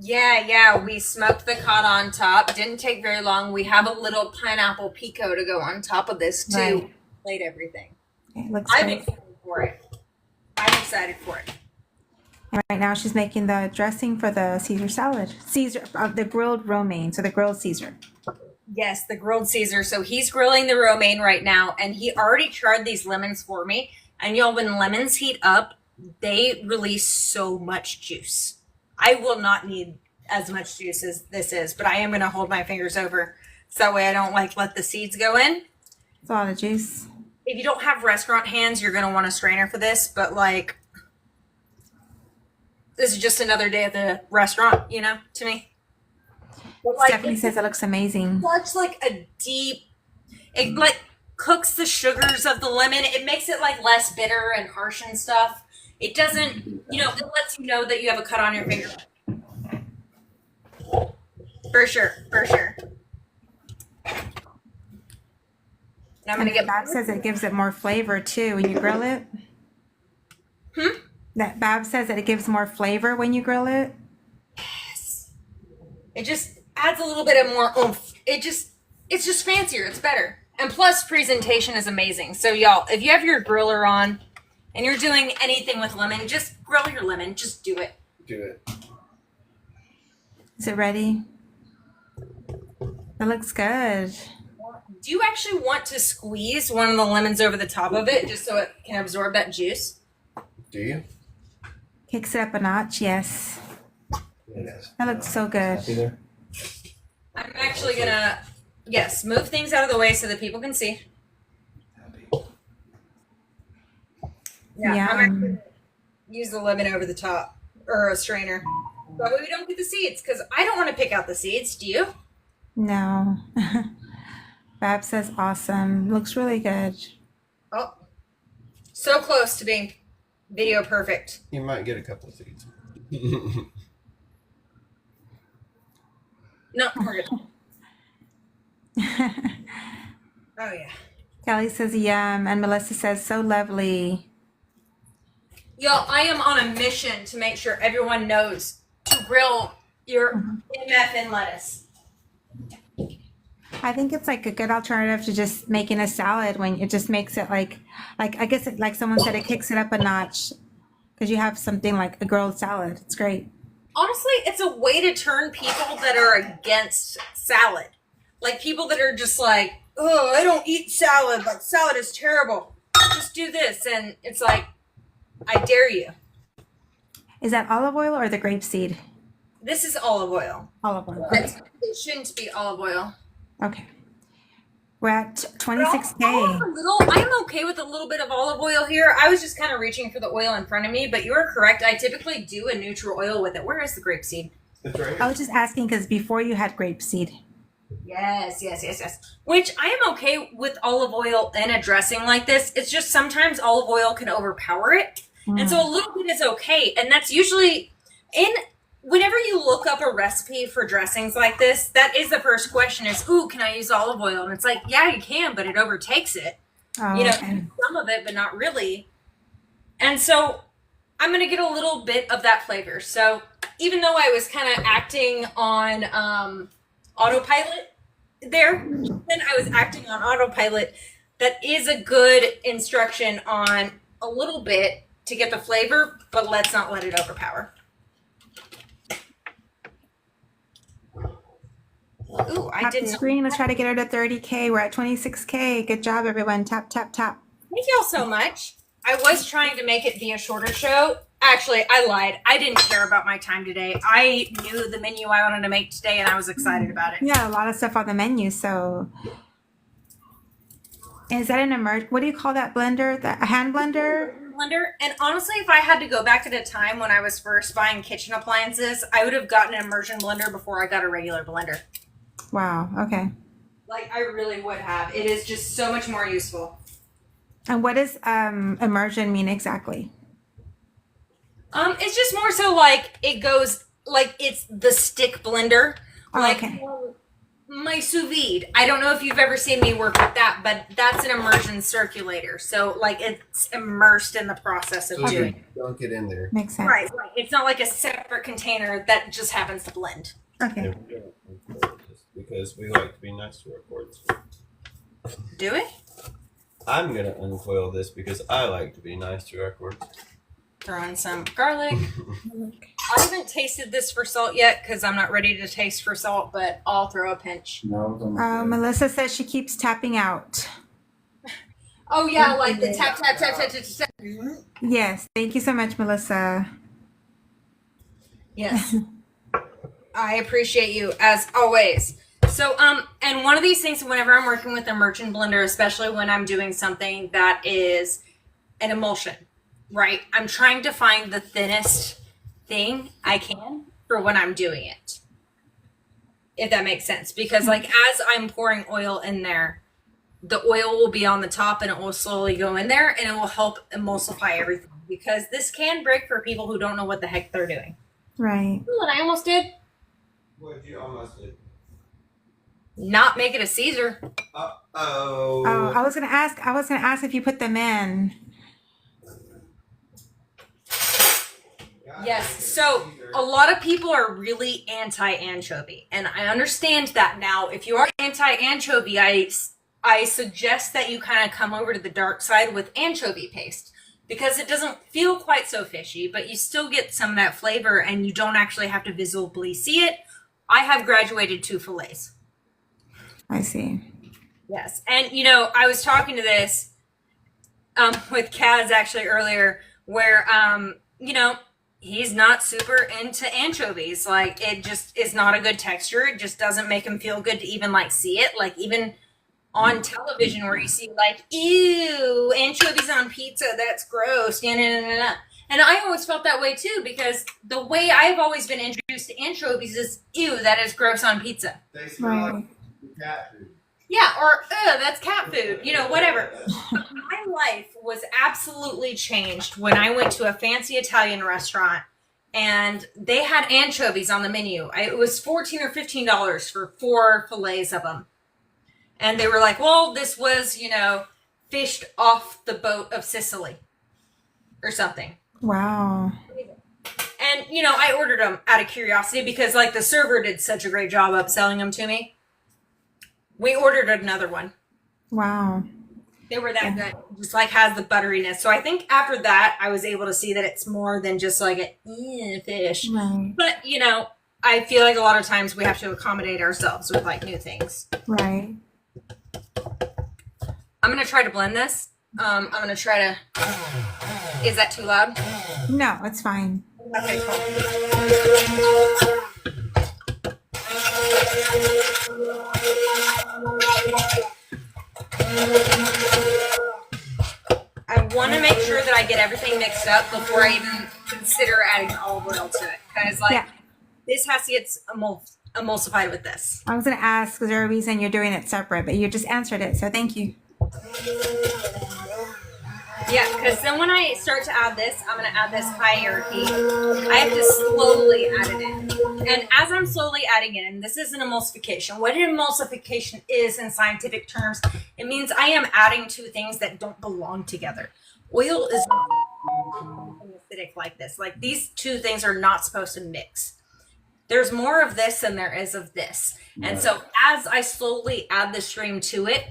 Yeah, we smoked the cod on top. Didn't take very long. We have a little pineapple pico to go on top of this too. Right. Played everything. Okay, looks I'm great. excited for it. I'm excited for it. And right now she's making the dressing for the Caesar salad. The grilled romaine, so the grilled Caesar. Yes, the grilled Caesar. So he's grilling the romaine right now, and he already charred these lemons for me. And y'all, when lemons heat up, they release so much juice. I will not need as much juice as this is, but I am going to hold my fingers over so that way I don't let the seeds go in. It's a lot of juice. If you don't have restaurant hands, you're going to want a strainer for this, but this is just another day at the restaurant, to me. But Stephanie says it looks amazing. Such it cooks the sugars of the lemon. It makes it less bitter and harsh and stuff. It doesn't, it lets you know that you have a cut on your finger. For sure. Now I'm going to get Bab says it gives it more flavor too when you grill it. That Bab says that it gives more flavor when you grill it. Yes. It just adds a little bit of more oomph. It's just fancier. It's better. And plus presentation is amazing. So y'all, if you have your griller on and you're doing anything with lemon, just grill your lemon. Just do it. Do it. Is it ready? It looks good. Do you actually want to squeeze one of the lemons over the top of it just so it can absorb that juice? Do you? Kicks it up a notch, yes. Yes. That looks so good. Happy there? I'm actually gonna, move things out of the way so that people can see. Happy. Yeah. I'm actually gonna use the lemon over the top, or a strainer. That way we don't get the seeds, because I don't want to pick out the seeds. Do you? No. Bab says awesome. Looks really good. Oh, so close to being video perfect. You might get a couple of seeds. No, we're good. Oh, yeah. Kelly says yum, and Melissa says so lovely. Y'all, I am on a mission to make sure everyone knows to grill your MF and lettuce. I think it's a good alternative to just making a salad when it just makes it I guess like someone said, it kicks it up a notch because you have something like a grilled salad. It's great. Honestly, it's a way to turn people that are against salad. People that are just oh, I don't eat salad. Salad is terrible. Just do this. And it's I dare you. Is that olive oil or the grapeseed? This is olive oil. Olive oil. But Okay. it shouldn't be olive oil. Okay. We're at I'll 26K. have I'm okay with a little bit of olive oil here. I was just kind of reaching for the oil in front of me, but you are correct. I typically do a neutral oil with it. Where is the grapeseed? It's right I here. was just asking because before you had grapeseed. Yes. Which I am okay with olive oil in a dressing like this. It's just sometimes olive oil can overpower it. And so a little bit is okay. And that's usually whenever you look up a recipe for dressings like this, that is the first question is, ooh, can I use olive oil? And it's yeah, you can, but it overtakes it. Oh, Okay. Some of it, but not really. And so I'm going to get a little bit of that flavor. So even though I was kind of acting on autopilot there, then I was acting on autopilot. That is a good instruction on a little bit to get the flavor, but let's not let it overpower. Ooh, I Tap the didn't. screen. Let's try to get her to 30K. We're at 26K. Good job, everyone. Tap, tap, tap. Thank y'all so much. I was trying to make it be a shorter show. Actually, I lied. I didn't care about my time today. I knew the menu I wanted to make today, and I was excited about it. Yeah, a lot of stuff on the menu. So, is that what do you call that blender? A hand blender? Blender. And honestly, if I had to go back to the time when I was first buying kitchen appliances, I would have gotten an immersion blender before I got a regular blender. Wow. Okay. I really would have. It is just so much more useful. And what does immersion mean exactly? It's just more so like it goes like it's the stick blender. Oh, Like okay. my sous vide. I don't know if you've ever seen me work with that, but that's an immersion circulator. So like it's immersed in the process of So doing you dunk it in there. Makes sense. Right. It's not like a separate container that just happens to blend. Okay. Because we like to be nice to our cords. Do it? I'm gonna uncoil this because I like to be nice to our cords. Throw in some garlic. I haven't tasted this for salt yet because I'm not ready to taste for salt, but I'll throw a pinch. No, it's on the side. Melissa says she keeps tapping out. Oh yeah, like the tap tap tap tap tap tap. Yes. Thank you so much, Melissa. Yes. I appreciate you as always. So, and one of these things, whenever I'm working with a merchant blender, especially when I'm doing something that is an emulsion, right? I'm trying to find the thinnest thing I can for when I'm doing it. If that makes sense. Because like as I'm pouring oil in there, the oil will be on the top and it will slowly go in there and it will help emulsify everything. Because this can break for people who don't know what the heck they're doing. Right. What I almost did? What you almost did? Not make it a Caesar. Oh, I was gonna ask if you put them in. Yes. So a lot of people are really anti-anchovy, and I understand that now. If you are anti-anchovy, I suggest that you kind of come over to the dark side with anchovy paste because it doesn't feel quite so fishy, but you still get some of that flavor, and you don't actually have to visibly see it. I have graduated 2 fillets. I see. Yes. And, you know, I was talking to this with Kaz actually earlier where, you know, he's not super into anchovies. Like, it just is not a good texture. It just doesn't make him feel good to even, like, see it. Like, even on television where you see, like, ew, anchovies on pizza, that's gross. Yeah, nah. And I always felt that way, too, because the way I've always been introduced to anchovies is, ew, that is gross on pizza. Right. Cat food. Yeah, or that's cat food, you know, whatever. My life was absolutely changed when I went to a fancy Italian restaurant and they had anchovies on the menu. It was $14 or $15 for 4 fillets of them. And they were like, well, this was, you know, fished off the boat of Sicily or something. Wow. And, you know, I ordered them out of curiosity because, like, the server did such a great job of selling them to me. We ordered another one. Wow. They were that good. Just like has the butteriness. So I think after that, I was able to see that it's more than just like a fish. Right. But, you know, I feel like a lot of times we have to accommodate ourselves with like new things. Right. I'm going to try to blend this. I'm going to try to... Is that too loud? No, it's fine. Okay, cool. I want to make sure that I get everything mixed up before I even consider adding olive oil to it. Because, like, this has to get emulsified with this. I was going to ask, is there a reason you're doing it separate? But you just answered it, so thank you. Yeah, because then when I start to add this, I'm going to add this higher heat. I have to slowly add it in. And as I'm slowly adding it in, this is an emulsification. What an emulsification is in scientific terms, it means I am adding 2 things that don't belong together. Oil is not acidic like this. Like, these 2 things are not supposed to mix. There's more of this than there is of this. And so as I slowly add the stream to it,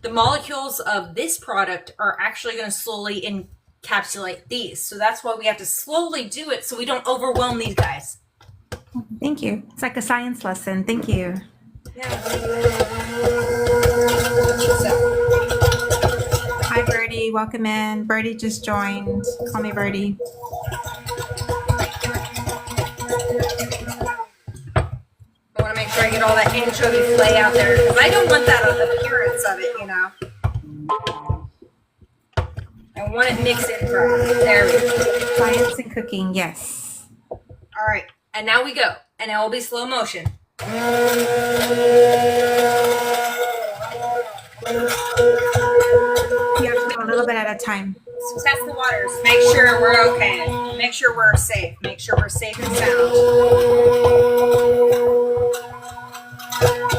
the molecules of this product are actually going to slowly encapsulate these. So that's why we have to slowly do it so we don't overwhelm these guys. Thank you. It's like a science lesson. Thank you. Yeah. Hi, Birdie. Welcome in. Birdie just joined. Call me Birdie. I want to make sure I get all that anchovy flay out there because I don't want that appearance of it, you know. I want it mixed in dry. There we go. Science and cooking, yes. All right, and now we go, and it will be slow motion. You have to go a little bit at a time. So test the waters. Make sure we're okay. Make sure we're safe. Make sure we're safe and sound.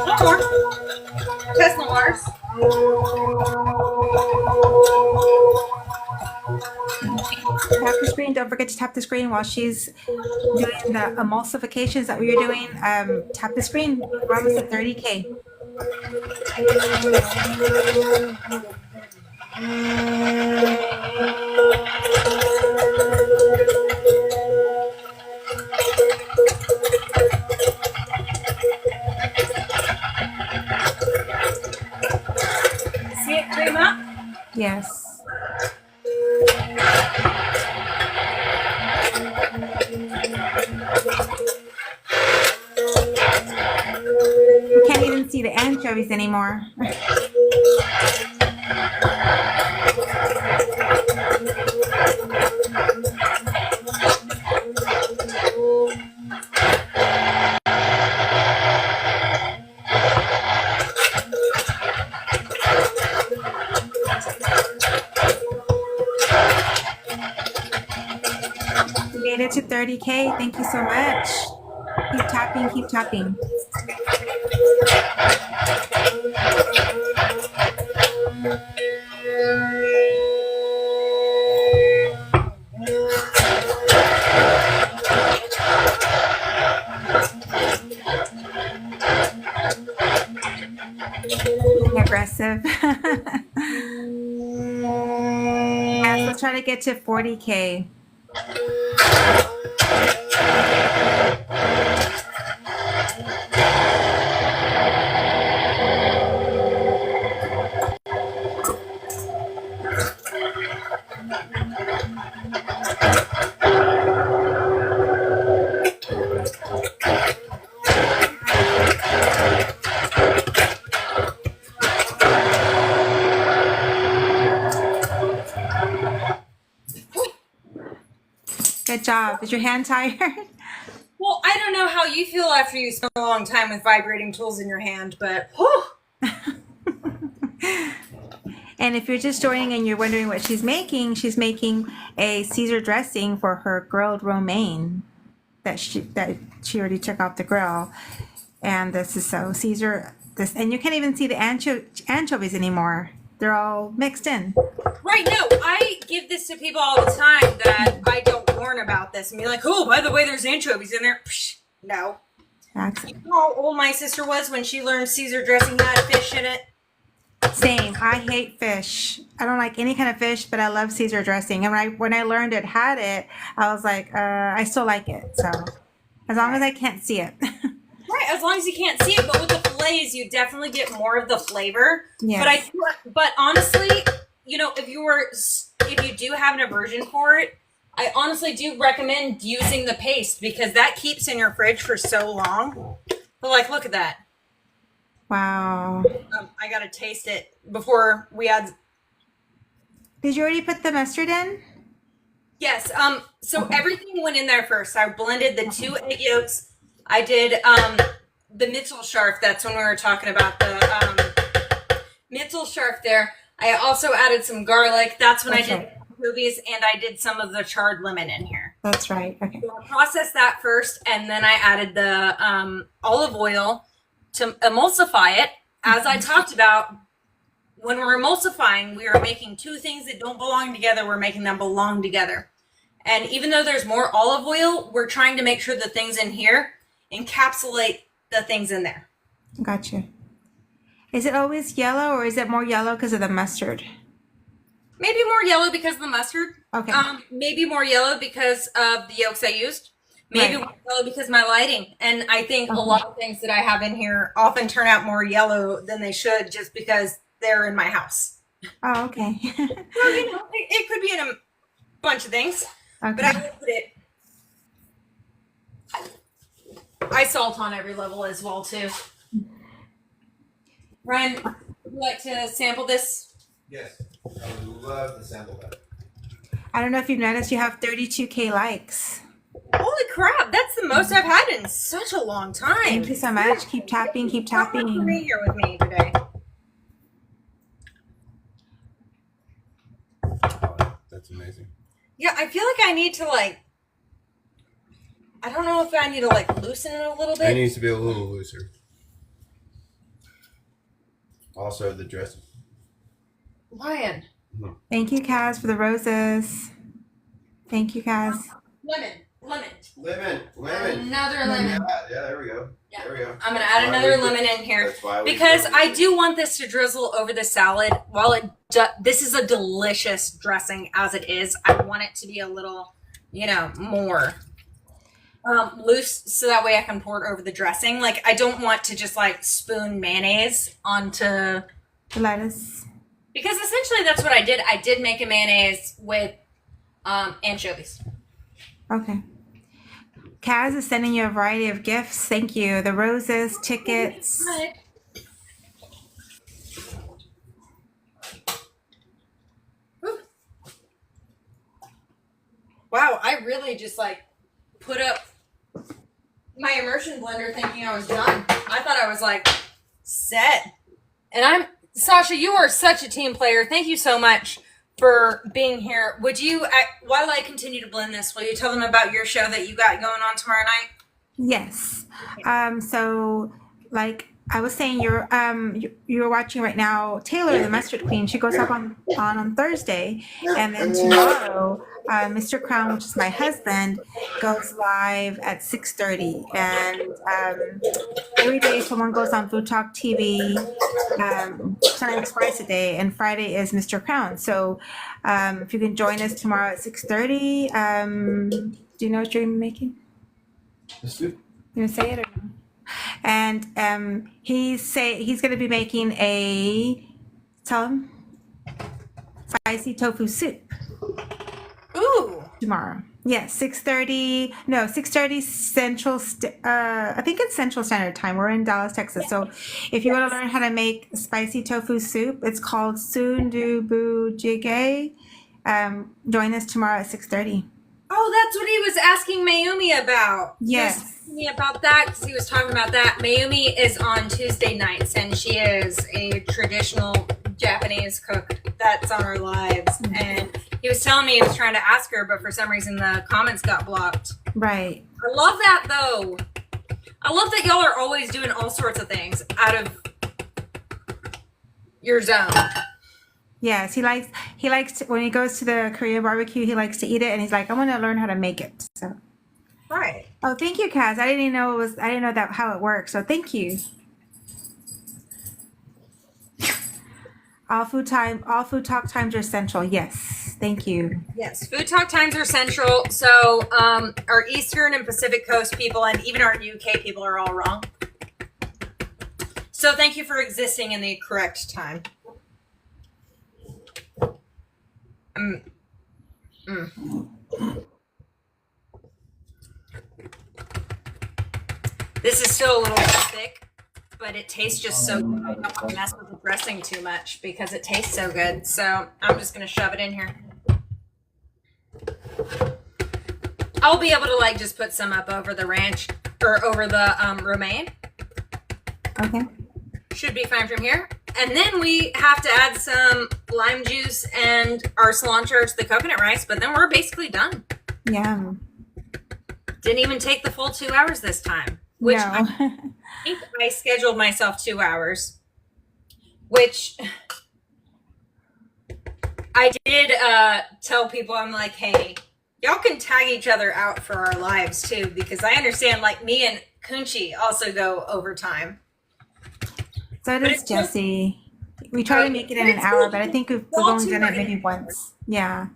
One more. Test the waters. Tap the screen. Don't forget to tap the screen while she's doing the emulsifications that we were doing. Tap the screen. We're almost at 30K. See it cream up? Yes. You can't even see the anchovies anymore. We made it to 30K. Thank you so much. Keep tapping, keep tapping. Being aggressive. Yes, let's try to get to 40K. Good job. Is your hand tired? Well, I don't know how you feel after you spend a long time with vibrating tools in your hand, but whew. And if you're just joining and you're wondering what she's making a Caesar dressing for her grilled romaine that she already took off the grill. And this is so Caesar and you can't even see the anchovies anymore. They're all mixed in. Right, no, I give this to people all the time that I don't warn about this and be like, oh, by the way, there's anchovies in there. Psh, no. Excellent. You know how old my sister was when she learned Caesar dressing had fish in it? Same. I hate fish. I don't like any kind of fish, but I love Caesar dressing. And when I learned it had it, I was like, I still like it. So as long as I can't see it. Right, as long as you can't see it, but with the fillets, you definitely get more of the flavor. Yes. But honestly, you know, if you do have an aversion for it, I honestly do recommend using the paste because that keeps in your fridge for so long. But like, look at that. Wow. I gotta taste it before we add. Did you already put the mustard in? Yes. So everything went in there first. I blended the 2 egg yolks. I did the Mittelscharf. That's when we were talking about the Mittelscharf there. I also added some garlic. That's when I did movies, and I did some of the charred lemon in here. That's right. Okay. So I processed that first, and then I added the olive oil to emulsify it. As I talked about, when we're emulsifying, we are making 2 things that don't belong together. We're making them belong together. And even though there's more olive oil, we're trying to make sure the things in here encapsulate the things in there. Gotcha. Is it always yellow or is it more yellow because of the mustard? Maybe more yellow because of the mustard. Okay. Maybe more yellow because of the yolks I used. Maybe more yellow because of my lighting. And I think a lot of things that I have in here often turn out more yellow than they should just because they're in my house. Oh, okay. Well, you know, it could be in a bunch of things. Okay. But I would put it. I salt on every level as well too. Ryan, would you like to sample this? Yes, I would love to sample that. I don't know if you've noticed, you have 32K likes. Holy crap, that's the most I've had in such a long time. Thank you so much. Keep tapping, keep tapping. Thank you for being here with me today. That's It's amazing. Yeah, I feel like I need to like. I don't know if I need to like loosen it a little It bit. needs to be a little looser. Also, the dressing. Lion. Thank you, Kaz, for the roses. Thank you, Kaz. Lemon. Lemon. Another lemon. Yeah, there we go. Yeah. There we go. I'm gonna add another lemon in here That's why we because put- I do want this to drizzle over the salad. While this is a delicious dressing as it is, I want it to be a little, more loose so that way I can pour it over the dressing. Like I don't want to just like spoon mayonnaise onto The lettuce. because essentially that's what I did. I did make a mayonnaise with anchovies. Okay. Kaz is sending you a variety of gifts. Thank you. The roses, tickets. Wow, I really just like put up my immersion blender thinking I was done. I thought I was like set. And Sasha, you are such a team player. Thank you so much for being here. Would you, while I continue to blend this, will you tell them about your show that you got going on tomorrow night? Yes. So like I was saying, you're watching right now Taylor, the Mustard Queen. She goes up on Thursday, and then tomorrow, Mr. Crown, which is my husband, goes live at 6:30. And every day someone goes on Food Talk TV. Sometimes twice a day, and Friday is Mr. Crown. So if you can join us tomorrow at 6:30, do you know what you're making? The soup. You gonna say it or no? And he's going to be making tell him, spicy tofu soup. Ooh. Tomorrow. Yes, 6:30. No, 6:30 Central. I think it's Central Standard Time. We're in Dallas, Texas. So, if you want to learn how to make spicy tofu soup, it's called sundubu jjigae. Join us tomorrow at 6:30. Oh, that's what he was asking Mayumi about. Yes. He was asking me about that because he was talking about that. Mayumi is on Tuesday nights, and she is a traditional Japanese cook that's on our lives. And he was telling me he was trying to ask her, but for some reason the comments got blocked. Right. I love that, though. I love that y'all are always doing all sorts of things out of your zone. Yes, he likes to, when he goes to the Korean barbecue, he likes to eat it, and he's like, I want to learn how to make it. So, Right. oh, thank you, Kaz. I didn't know that how it works. So thank you. All food talk times are central. Yes, thank you. Yes, Food Talk times are central. So our Eastern and Pacific Coast people and even our UK people are all wrong. So thank you for existing in the correct time. This is still a little bit thick, but it tastes just so good. I don't want to mess with the dressing too much because it tastes so good. So I'm just going to shove it in here. I'll be able to like just put some up over the ranch or over the romaine. Okay. Should be fine from here. And then we have to add some lime juice and our cilantro to the coconut rice, but then we're basically done. Yeah. Didn't even take the full 2 hours this time, which No. I think I scheduled myself 2 hours, which I did tell people, I'm like, hey, y'all can tag each other out for our lives too, because I understand like me and Kunchi also go overtime. So But does it's Jesse. We try to make it in an hour, but I think we've Y'all only two done are it maybe in- once. Yeah.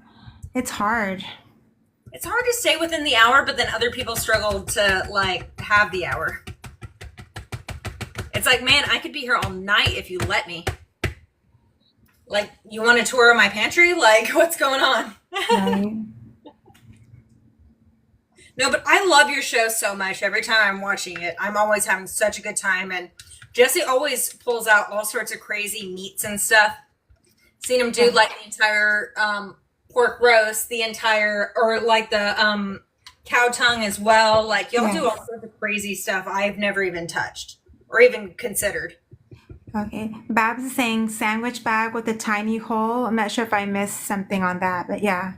It's hard. It's hard to stay within the hour, but then other people struggle to like have the hour. It's like, man, I could be here all night if you let me. Like, you want a tour of my pantry? Like, what's going on? Right? No, but I love your show so much. Every time I'm watching it, I'm always having such a good time. And Jesse always pulls out all sorts of crazy meats and stuff. Seen him do like the entire pork roast, or like the cow tongue as well. Like, y'all do all sorts of crazy stuff I've never even touched or even considered. Okay. Babs is saying sandwich bag with a tiny hole. I'm not sure if I missed something on that, but yeah.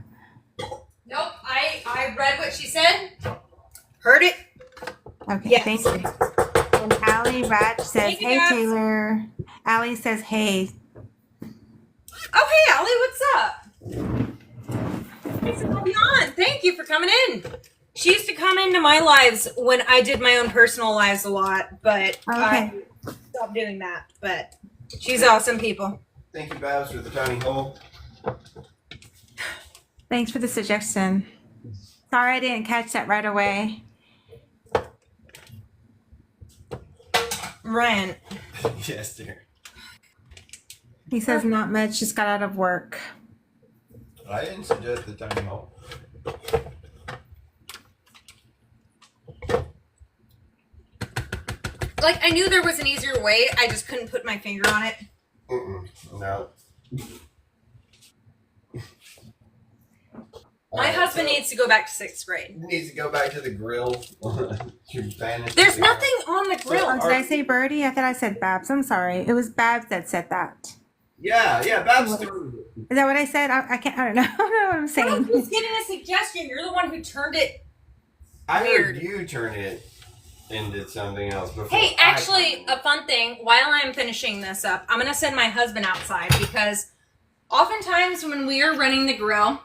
I read what she said. Heard it. Okay, Yes. thank you. And Allie Raj says, Thank you, hey, guys. Taylor. Allie says, hey. Oh, hey, Allie, what's up? Thanks for coming on. Thank you for coming in. She used to come into my lives when I did my own personal lives a lot, but I stopped doing that. But she's awesome, people. Thank you, Babs, for the tiny hole. Thanks for the suggestion. Sorry I didn't catch that right away. Ryan. Yes, dear. He says not much, just got out of work. I didn't suggest the tiny hole. Like, I knew there was an easier way. I just couldn't put my finger on it. No. My husband needs to go back to 6th grade. needs to go back to the grill. You're banished There's to the nothing on the grill. Oh, did I say Birdie? I thought I said Babs. I'm sorry. It was Babs that said that. Yeah, Babs. Is that what I said? I can't. I don't know. I don't know what I'm I saying. was giving a suggestion. You're the one who turned it. I Weird. heard you turn it into something else before. Hey, actually, a fun thing. While I'm finishing this up, I'm gonna send my husband outside because oftentimes when we are running the grill,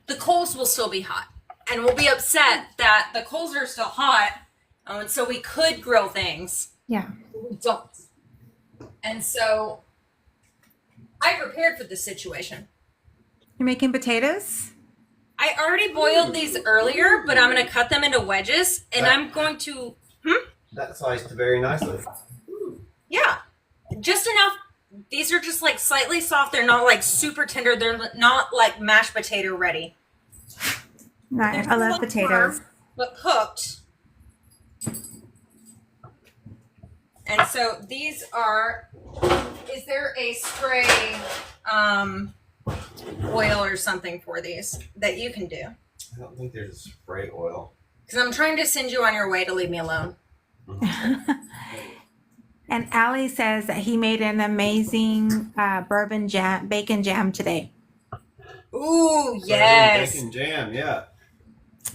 the coals will still be hot, and we'll be upset that the coals are still hot, and so we could grill things. Yeah. We don't. And so I prepared for this situation. You're making potatoes? I already boiled these earlier, but I'm going to cut them into wedges, and I'm going to, That sliced very nicely. yeah, just enough. These are just like slightly soft. They're not like super tender. They're not like mashed potato ready. Nice. They're I love still potatoes. firm, but cooked. And so these are, is there a spray oil or something for these that you can do? I don't think there's a spray oil. Because I'm trying to send you on your way to leave me alone. And Allie says that he made an amazing bacon jam today. Ooh, yes. Bacon jam, yeah.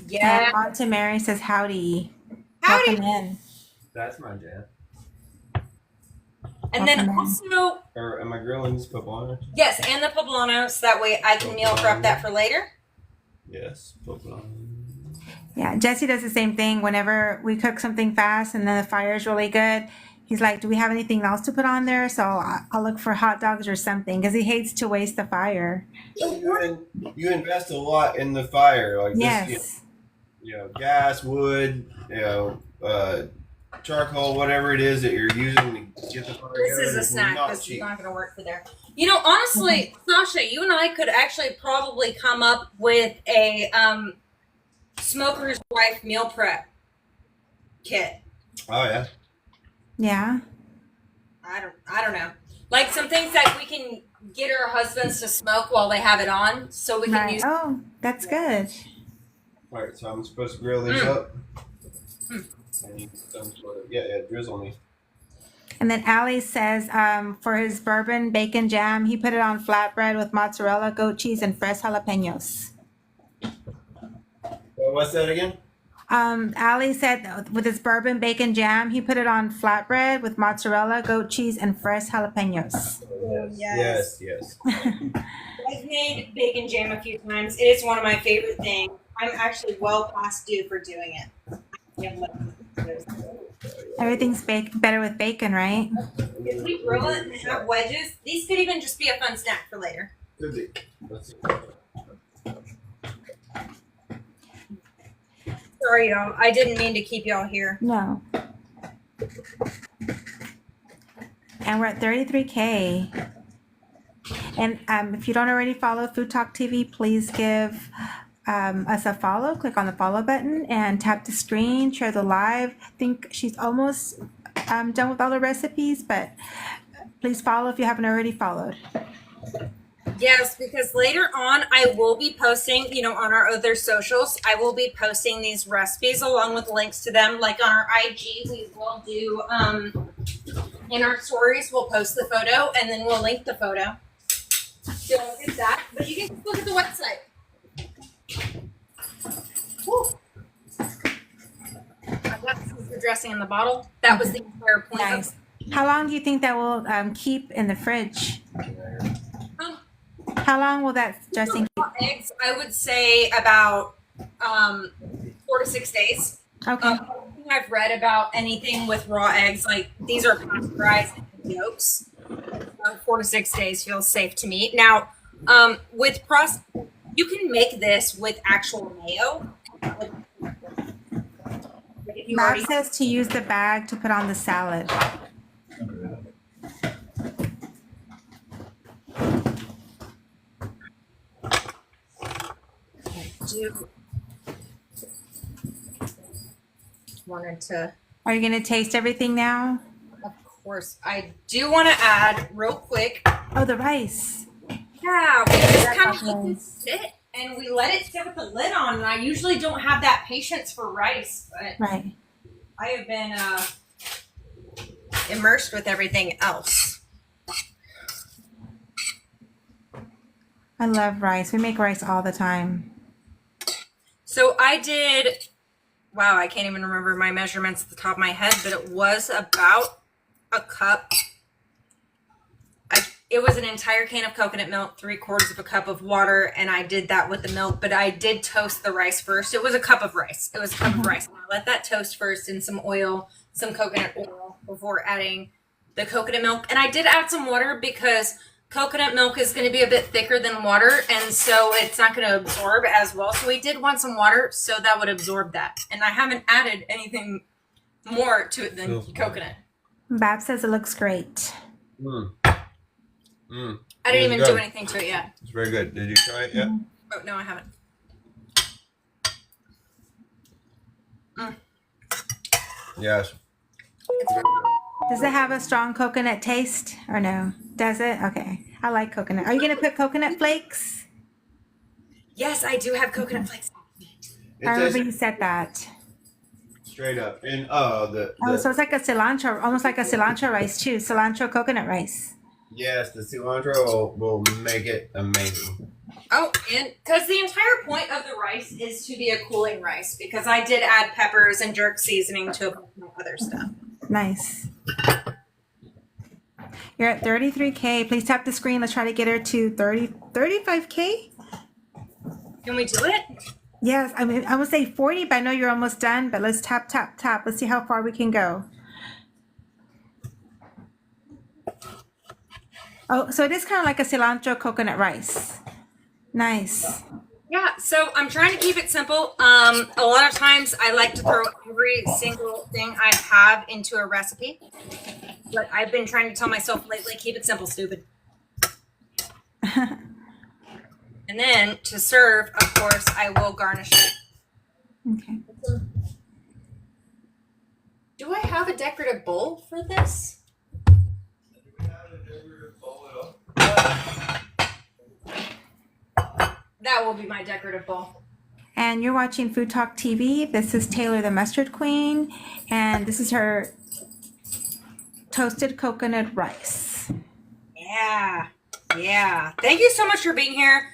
Yeah. And Auntie Mary says howdy. Howdy. Welcome in. That's my jam. And then Welcome in. Oh, also, Or am I grilling this poblano? yes, and the poblano, so that way I can meal prep that for later. Yes, poblano. Yeah, Jesse does the same thing whenever we cook something fast and then the fire is really good. He's like, do we have anything else to put on there? So I'll look for hot dogs or something because he hates to waste the fire. You invest a lot in the fire, like Yes. this, gas, wood, charcoal, whatever it is that you're using to get the fire This going. is a It's snack. not This is cheap. not going to work for there. You know, honestly, Sasha, you and I could actually probably come up with a smoker's wife meal prep kit. Oh yeah. Yeah. I don't know. Like some things that we can get our husbands to smoke while they have it on, so we can Right. use. Oh, that's good. All right, so I'm supposed to grill these up. I need some sort of drizzle me. And then Allie says for his bourbon bacon jam, he put it on flatbread with mozzarella, goat cheese, and fresh jalapenos. What's that again? Allie said with his bourbon bacon jam, he put it on flatbread with mozzarella, goat cheese, and fresh jalapenos. Yes. I've made bacon jam a few times. It is one of my favorite things. I'm actually well past due for doing it. Everything's better with bacon, right? If we grill it and have wedges, these could even just be a fun snack for later. Could be. Let's see. Sorry, y'all. I didn't mean to keep y'all here. No. And we're at 33K. And if you don't already follow Food Talk TV, please give us a follow. Click on the follow button and tap the screen, share the live. I think she's almost done with all the recipes, but please follow if you haven't already followed. Yes, because later on I will be posting, on our other socials, I will be posting these recipes along with links to them. Like on our IG, we will do, in our stories, we'll post the photo and then we'll link the photo. So look at that. But you can just look at the website. Woo. I got the dressing in the bottle. That was the entire point. Nice. How long do you think that will keep in the fridge? How long will that dressing keep? Eggs, I would say about 4 to 6 days. Okay. Everything I've read about anything with raw eggs, like these are pasteurized yolks. 4 to 6 days feels safe to me. Now, with you can make this with actual mayo. If you Bob already says to use the bag to put on the salad. do wanted to. Are you going to taste everything now? Of course, I do want to add real quick. Oh, the rice. Yeah, we just kind of let it sit and we let it sit with the lid on. And I usually don't have that patience for rice, but Right. I have been immersed with everything else. I love rice. We make rice all the time. So I did, wow, I can't even remember my measurements at the top of my head, but it was about a cup. It was an entire can of coconut milk, 3/4 of a cup of water, and I did that with the milk, but I did toast the rice first. It was a cup of rice. It was a cup of rice. And I let that toast first in some oil, some coconut oil, before adding the coconut milk. And I did add some water because coconut milk is going to be a bit thicker than water, and so it's not going to absorb as well. So we did want some water so that would absorb that. And I haven't added anything more to it than coconut. Bab says it looks great. I didn't even do anything to it yet. It's very good. Did you try it yet? Oh, no, I haven't. Yes. Does it have a strong coconut taste or no? Does it? Okay. I like coconut. Are you going to put coconut flakes? Yes, I do have coconut flakes. It I remember tastes you said that. straight up. And Oh, so it's like a cilantro, almost like a cilantro rice too. Cilantro coconut rice. yes, the cilantro will make it amazing. Oh, and because the entire point of the rice is to be a cooling rice, because I did add peppers and jerk seasoning to a bunch of other stuff. Nice. You're at 33K. Please tap the screen. Let's try to get her to 35K. Can we do it? Yes, I mean, I would say 40, but I know you're almost done. But let's tap, tap, tap. Let's see how far we can go. Oh, so it is kind of like a cilantro coconut rice. Nice. Yeah, so I'm trying to keep it simple. A lot of times I like to throw every single thing I have into a recipe. But I've been trying to tell myself lately, keep it simple, stupid. And then to serve, of course, I will garnish it. Okay. Do I have a decorative bowl for this? That will be my decorative bowl. And you're watching Food Talk TV. This is Taylor, the Mustard Queen, and this is her toasted coconut rice. Yeah. Yeah. Thank you so much for being here.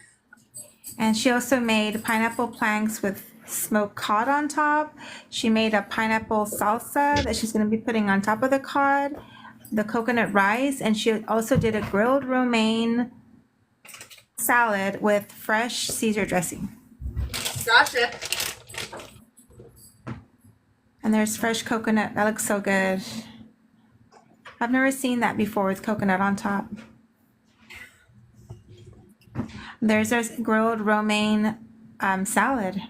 And she also made pineapple planks with smoked cod on top. She made a pineapple salsa that she's going to be putting on top of the cod, the coconut rice, and she also did a grilled romaine salad with fresh Caesar dressing. Gotcha. And there's fresh coconut. That looks so good. I've never seen that before with coconut on top. There's a grilled romaine salad.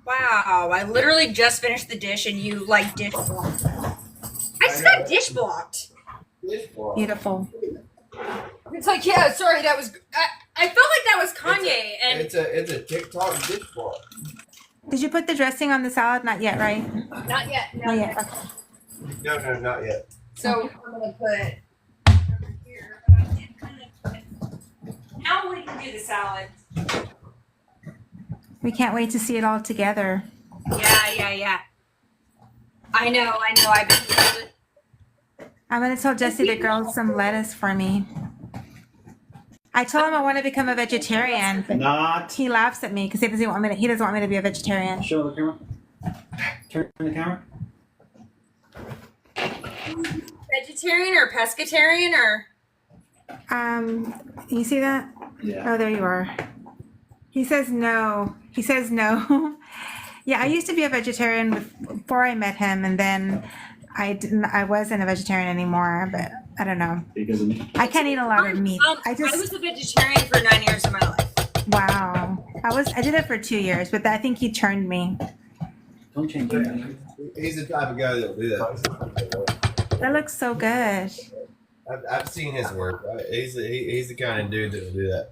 Wow. I literally just finished the dish and you like dish blocked. I just got dish blocked. Beautiful. It's like, yeah, sorry, that was, I felt like that was Kanye. And It's a TikTok dish bar. Did you put the dressing on the salad? Not yet, right? not yet. Not yet. Okay. No, not yet. So I'm going to put over here. But I did kind of put, now we can do the salad. We can't wait to see it all together. Yeah. I know. I've been I'm going to tell Jessie to grill some lettuce for me. I told him I want to become a vegetarian, but Not. he laughs at me because he doesn't want me to. He doesn't want me to be a vegetarian. Show the camera. Turn the camera. Vegetarian or pescatarian or? You see that? Yeah. Oh, there you are. He says no. He says no. Yeah, I used to be a vegetarian before I met him, and then I didn't. I wasn't a vegetarian anymore, but I don't know. Because of me. I can't eat a lot of meat. I was a vegetarian for 9 years of my life. Wow. I did it for 2 years, but I think he turned me. Don't change it. He's the type of guy that'll do that. That looks so good. I've seen his work. He's the kind of dude that'll do that.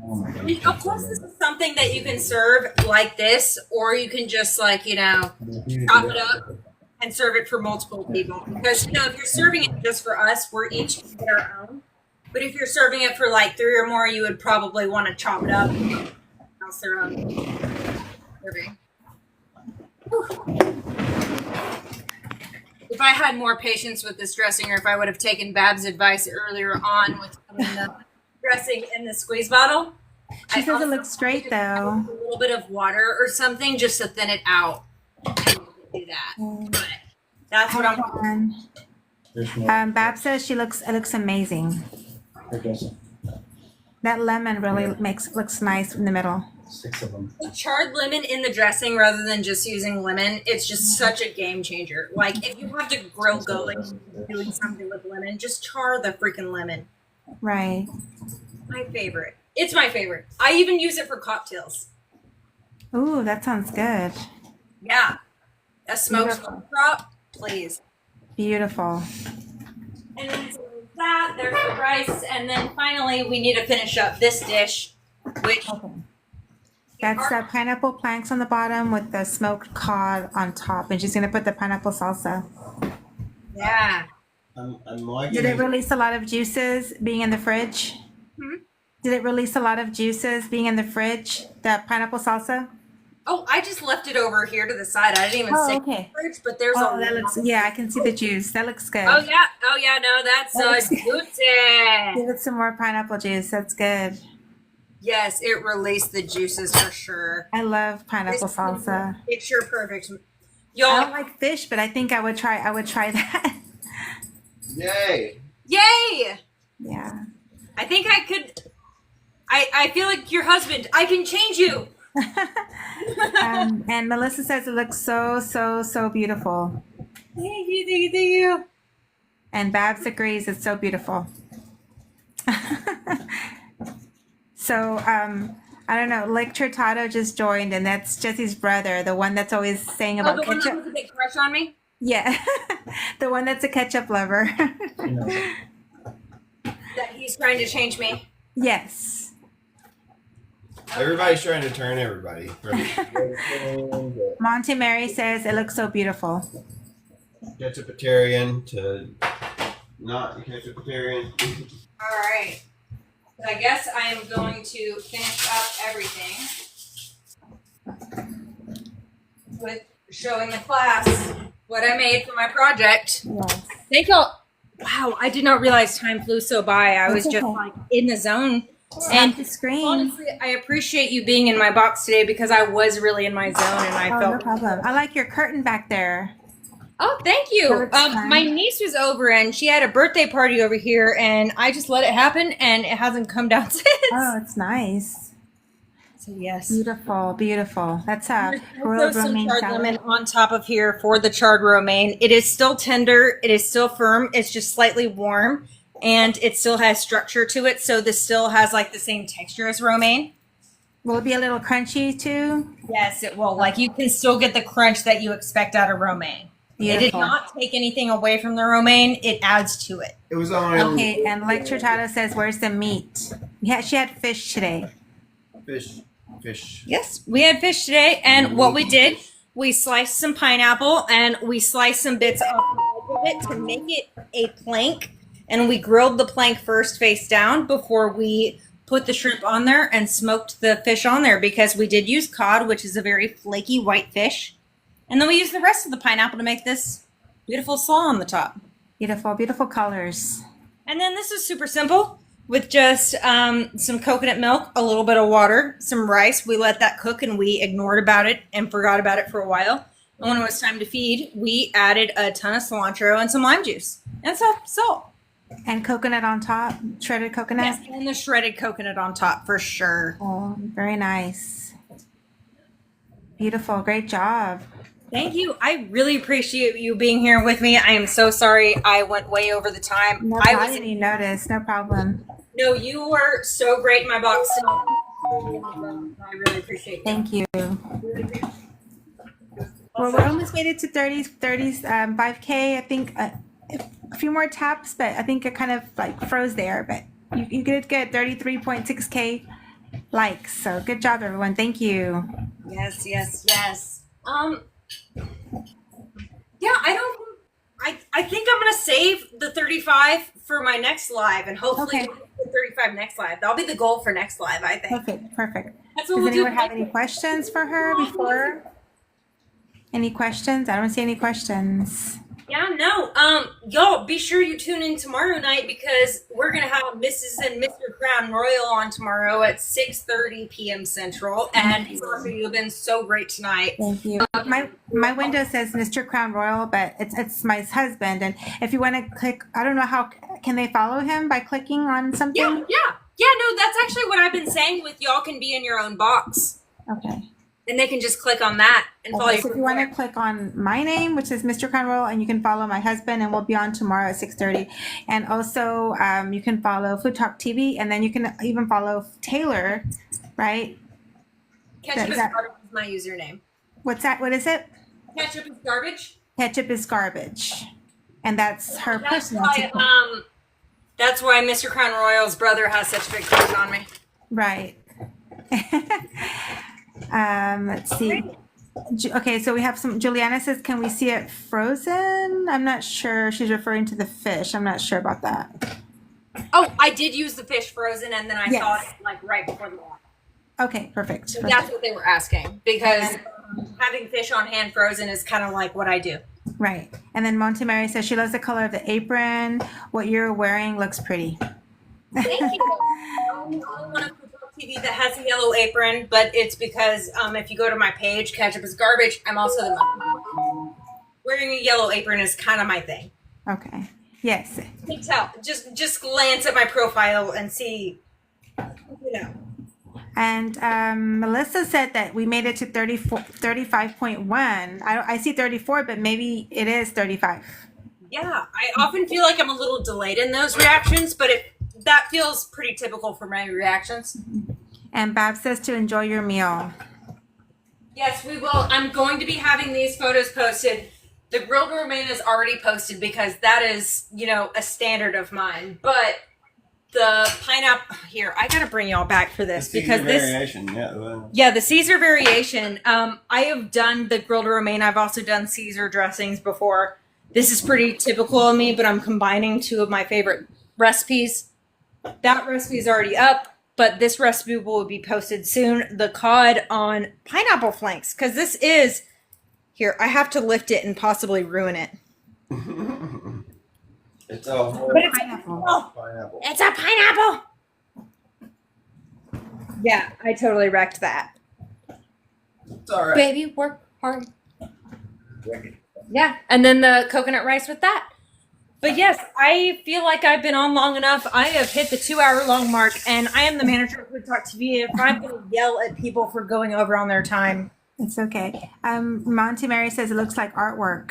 Oh my I mean, god. of course, this is something that you can serve like this, or you can just chop it up and serve it for multiple people. Because if you're serving it just for us, we're each gonna get our own. But if you're serving it for like 3 or more, you would probably want to chop it up and else their own serving. If I had more patience with this dressing, or if I would have taken Bab's advice earlier on with putting the dressing in the squeeze bottle, She I says it also looks great though. a little bit of water or something just to thin it out and do that. But that's what I'm. And, There's more. Bab says it looks amazing. That lemon really looks nice in the middle. 6 of them. Charred lemon in the dressing rather than just using lemon, it's just such a game changer. Like if you have the grill going, doing something with lemon, just char the freaking lemon. Right. My favorite. It's my favorite. I even use it for cocktails. Ooh, that sounds good. Yeah. A smoked Beautiful. drop, please. Beautiful. And then so there's that, there's the rice, and then finally we need to finish up this dish, which That's the pineapple planks on the bottom with the smoked cod on top, and she's gonna put the pineapple salsa. yeah. I'm liking Did it it. release a lot of juices being in the fridge? Did it release a lot of juices being in the fridge? The pineapple salsa? Oh, I just left it over here to the side. I didn't even Oh, stick it in okay. the fridge, but there's Oh, that looks. Yeah, I can see the juice. That looks good. Oh yeah, no, that's That looks- juicy. Give it some more pineapple juice. That's good. Yes, it released the juices for sure. I love pineapple salsa. Picture perfect. I Y'all, don't like fish, but I think I would try that. Yay! yay! Yeah. I think I could. I feel like your husband. I can change you. And Melissa says it looks so beautiful. Thank you. And Babs agrees it's so beautiful. So I don't know. Lecture Tato just joined, and that's Jesse's brother, the one that's always saying Oh, about the one that ketchup. has a big crush on me. Yeah, the one that's a ketchup lover. That he's trying to change me. Yes. Everybody's trying to turn everybody. Monte Mary says it looks so beautiful. Ketchupitarian to not ketchupitarian. All right. So I guess I am going to finish up everything with showing the class what I made for my project. Yes. Thank y'all. Wow, I did not realize time flew so by. I was That's just okay. like in the zone. And the screen. Honestly, I appreciate you being in my box today because I was really in my zone and I Oh, no felt. problem. I like your curtain back there. Oh, thank you. That looks fun. My niece was over and she had a birthday party over here, and I just let it happen, and it hasn't come down since. Oh, it's nice. So yes. Beautiful, beautiful. That's a There's grilled also some romaine charred salad. lemon on top of here for the charred romaine. It is still tender. It is still firm. It's just slightly warm, and it still has structure to it. So this still has like the same texture as romaine. Will it be a little crunchy too? Yes, it will. Like you can still get the crunch that you expect out of romaine. It did Beautiful. not take anything away from the romaine. It adds to it. It was on Okay, and Lecture Tato says, "Where's the meat?" Yeah, she had fish today. fish. Yes, we had fish today, and what we did, we sliced some pineapple and we sliced some bits off the edge of it to make it a plank, and we grilled the plank first face down before we put the shrimp on there and smoked the fish on there because we did use cod, which is a very flaky white fish, and then we used the rest of the pineapple to make this beautiful slaw on the top. Beautiful, beautiful colors. And then this is super simple. with just some coconut milk, a little bit of water, some rice. We let that cook and we ignored about it and forgot about it for a while. And when it was time to feed, we added a ton of cilantro and some lime juice and some salt. And coconut on top, shredded coconut. Yes, and the shredded coconut on top for sure. Oh, very nice. Beautiful. Great job. Thank you. I really appreciate you being here with me. I am so sorry I went way over the time. No, I I was didn't even notice. No problem. No, you were so great in my box. I really appreciate it. Thank you. Well, we almost made it to 5K. I think a few more taps, but I think it kind of like froze there. But you did get 33.6K likes. So good job, everyone. Thank you. Yes. Yeah, I think I'm gonna save the 35 for my next live, and hopefully Okay. we'll get the 35 next live. That'll be the goal for next live, I think. Perfect. That's what Does we'll do. anyone have any questions for her before? Any questions? I don't see any questions. Yeah, no. Y'all be sure you tune in tomorrow night because we're gonna have Mrs. and Mr. Crown Royal on tomorrow at 6:30 p.m. Central. And Sasha, you've been so great tonight. Thank you. My window says Mr. Crown Royal, but it's my husband. And if you want to click, I don't know how can they follow him by clicking on something? Yeah. No, that's actually what I've been saying. With y'all can be in your own box, Okay. and they can just click on that and follow you. So if you want to click on my name, which is Mr. Crown Royal, and you can follow my husband, and we'll be on tomorrow at 6:30. And also, you can follow Food Talk TV, and then you can even follow Taylor, right? Ketchup is that- garbage is my username. What's that? What is it? Ketchup is garbage. Ketchup is garbage, and that's her That's personal. why, that's why Mr. Crown Royal's brother has such big crush on me. Right. Let's see. Okay, so we have some. Juliana says, "Can we see it frozen?" I'm not sure. She's referring to the fish. I'm not sure about that. Oh, I did use the fish frozen, and then I Yes. saw it like right before the live. Okay, perfect. So that's what they were asking because having fish on hand frozen is kind of like what I do. Right. And then Monte Mary says she loves the color of the apron. What you're wearing looks pretty. Thank you. I'm the only one on Food Talk TV that has a yellow apron, but it's because if you go to my page, Ketchup is Garbage, I'm also the wearing a yellow apron is kind of my thing. Okay. Yes. You can tell. Just glance at my profile and see, you know. And Melissa said that we made it to 35.1. I see 34, but maybe it is 35. Yeah, I often feel like I'm a little delayed in those reactions, but that feels pretty typical for my reactions. And Bab says to enjoy your meal. Yes, we will. I'm going to be having these photos posted. The grilled romaine is already posted because that is, a standard of mine. But the pineapple here, I gotta bring y'all back for this because this variation, the Caesar variation. I have done the grilled romaine. I've also done Caesar dressings before. This is pretty typical of me, but I'm combining two of my favorite recipes. That recipe is already up, but this recipe will be posted soon. The cod on pineapple flanks, because this is here. I have to lift it and possibly ruin it. It's a whole But it's Pineapple. pineapple. It's a pineapple. Yeah, I totally wrecked that. It's all right. Baby, work hard. Yeah, and then the coconut rice with that. But yes, I feel like I've been on long enough. I have hit the 2-hour long mark, and I am the manager of FoodtokTV. If I'm going to yell at people for going over on their time, It's okay. Monty Mary says it looks like artwork.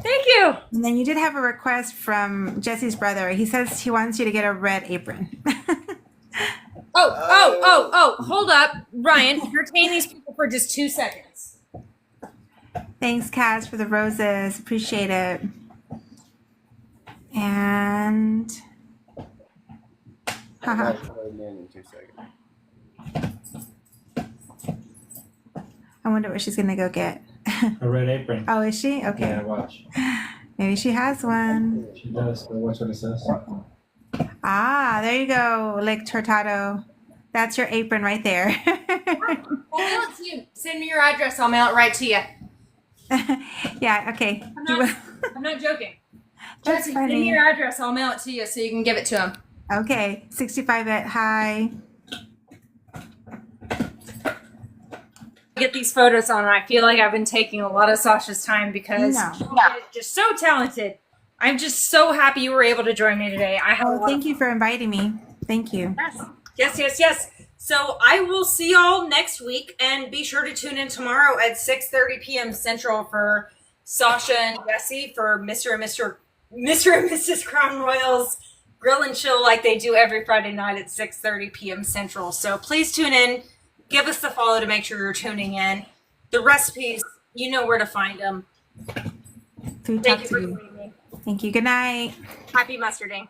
thank you. And then you did have a request from Jesse's brother. He says he wants you to get a red apron. Hold up. Ryan, entertain these people for just 2 seconds. Thanks, Kaz, for the roses. Appreciate it. And haha. In 2 seconds. I wonder what she's gonna go get. A red apron. Oh, is she? Okay. Yeah, watch. Maybe she has one. She does, but watch what it says. Ah, there you go, Lick Tortado. That's your apron right there. I'll mail it to you. Send me your address. I'll mail it right to you. Yeah, okay. I'm not joking. That's Jesse, send me funny. your address. I'll mail it to you so you can give it to him. Okay, 65 at high. Get these photos on. I feel like I've been taking a lot of Sasha's time because No. she's just so talented. I'm just so happy you were able to join me today. I have a Oh, lot thank you for inviting me. Thank you. Yes. So I will see y'all next week, and be sure to tune in tomorrow at 6:30 p.m. Central for Sasha and Jesse for Mr. and Mrs. Crown Royals Grill and Chill, like they do every Friday night at 6:30 p.m. Central. So please tune in. Give us the follow to make sure you're tuning in. The recipes, you know where to find them. Food Thank Talk you for TV. joining me. Thank you. Good night. Happy mustarding.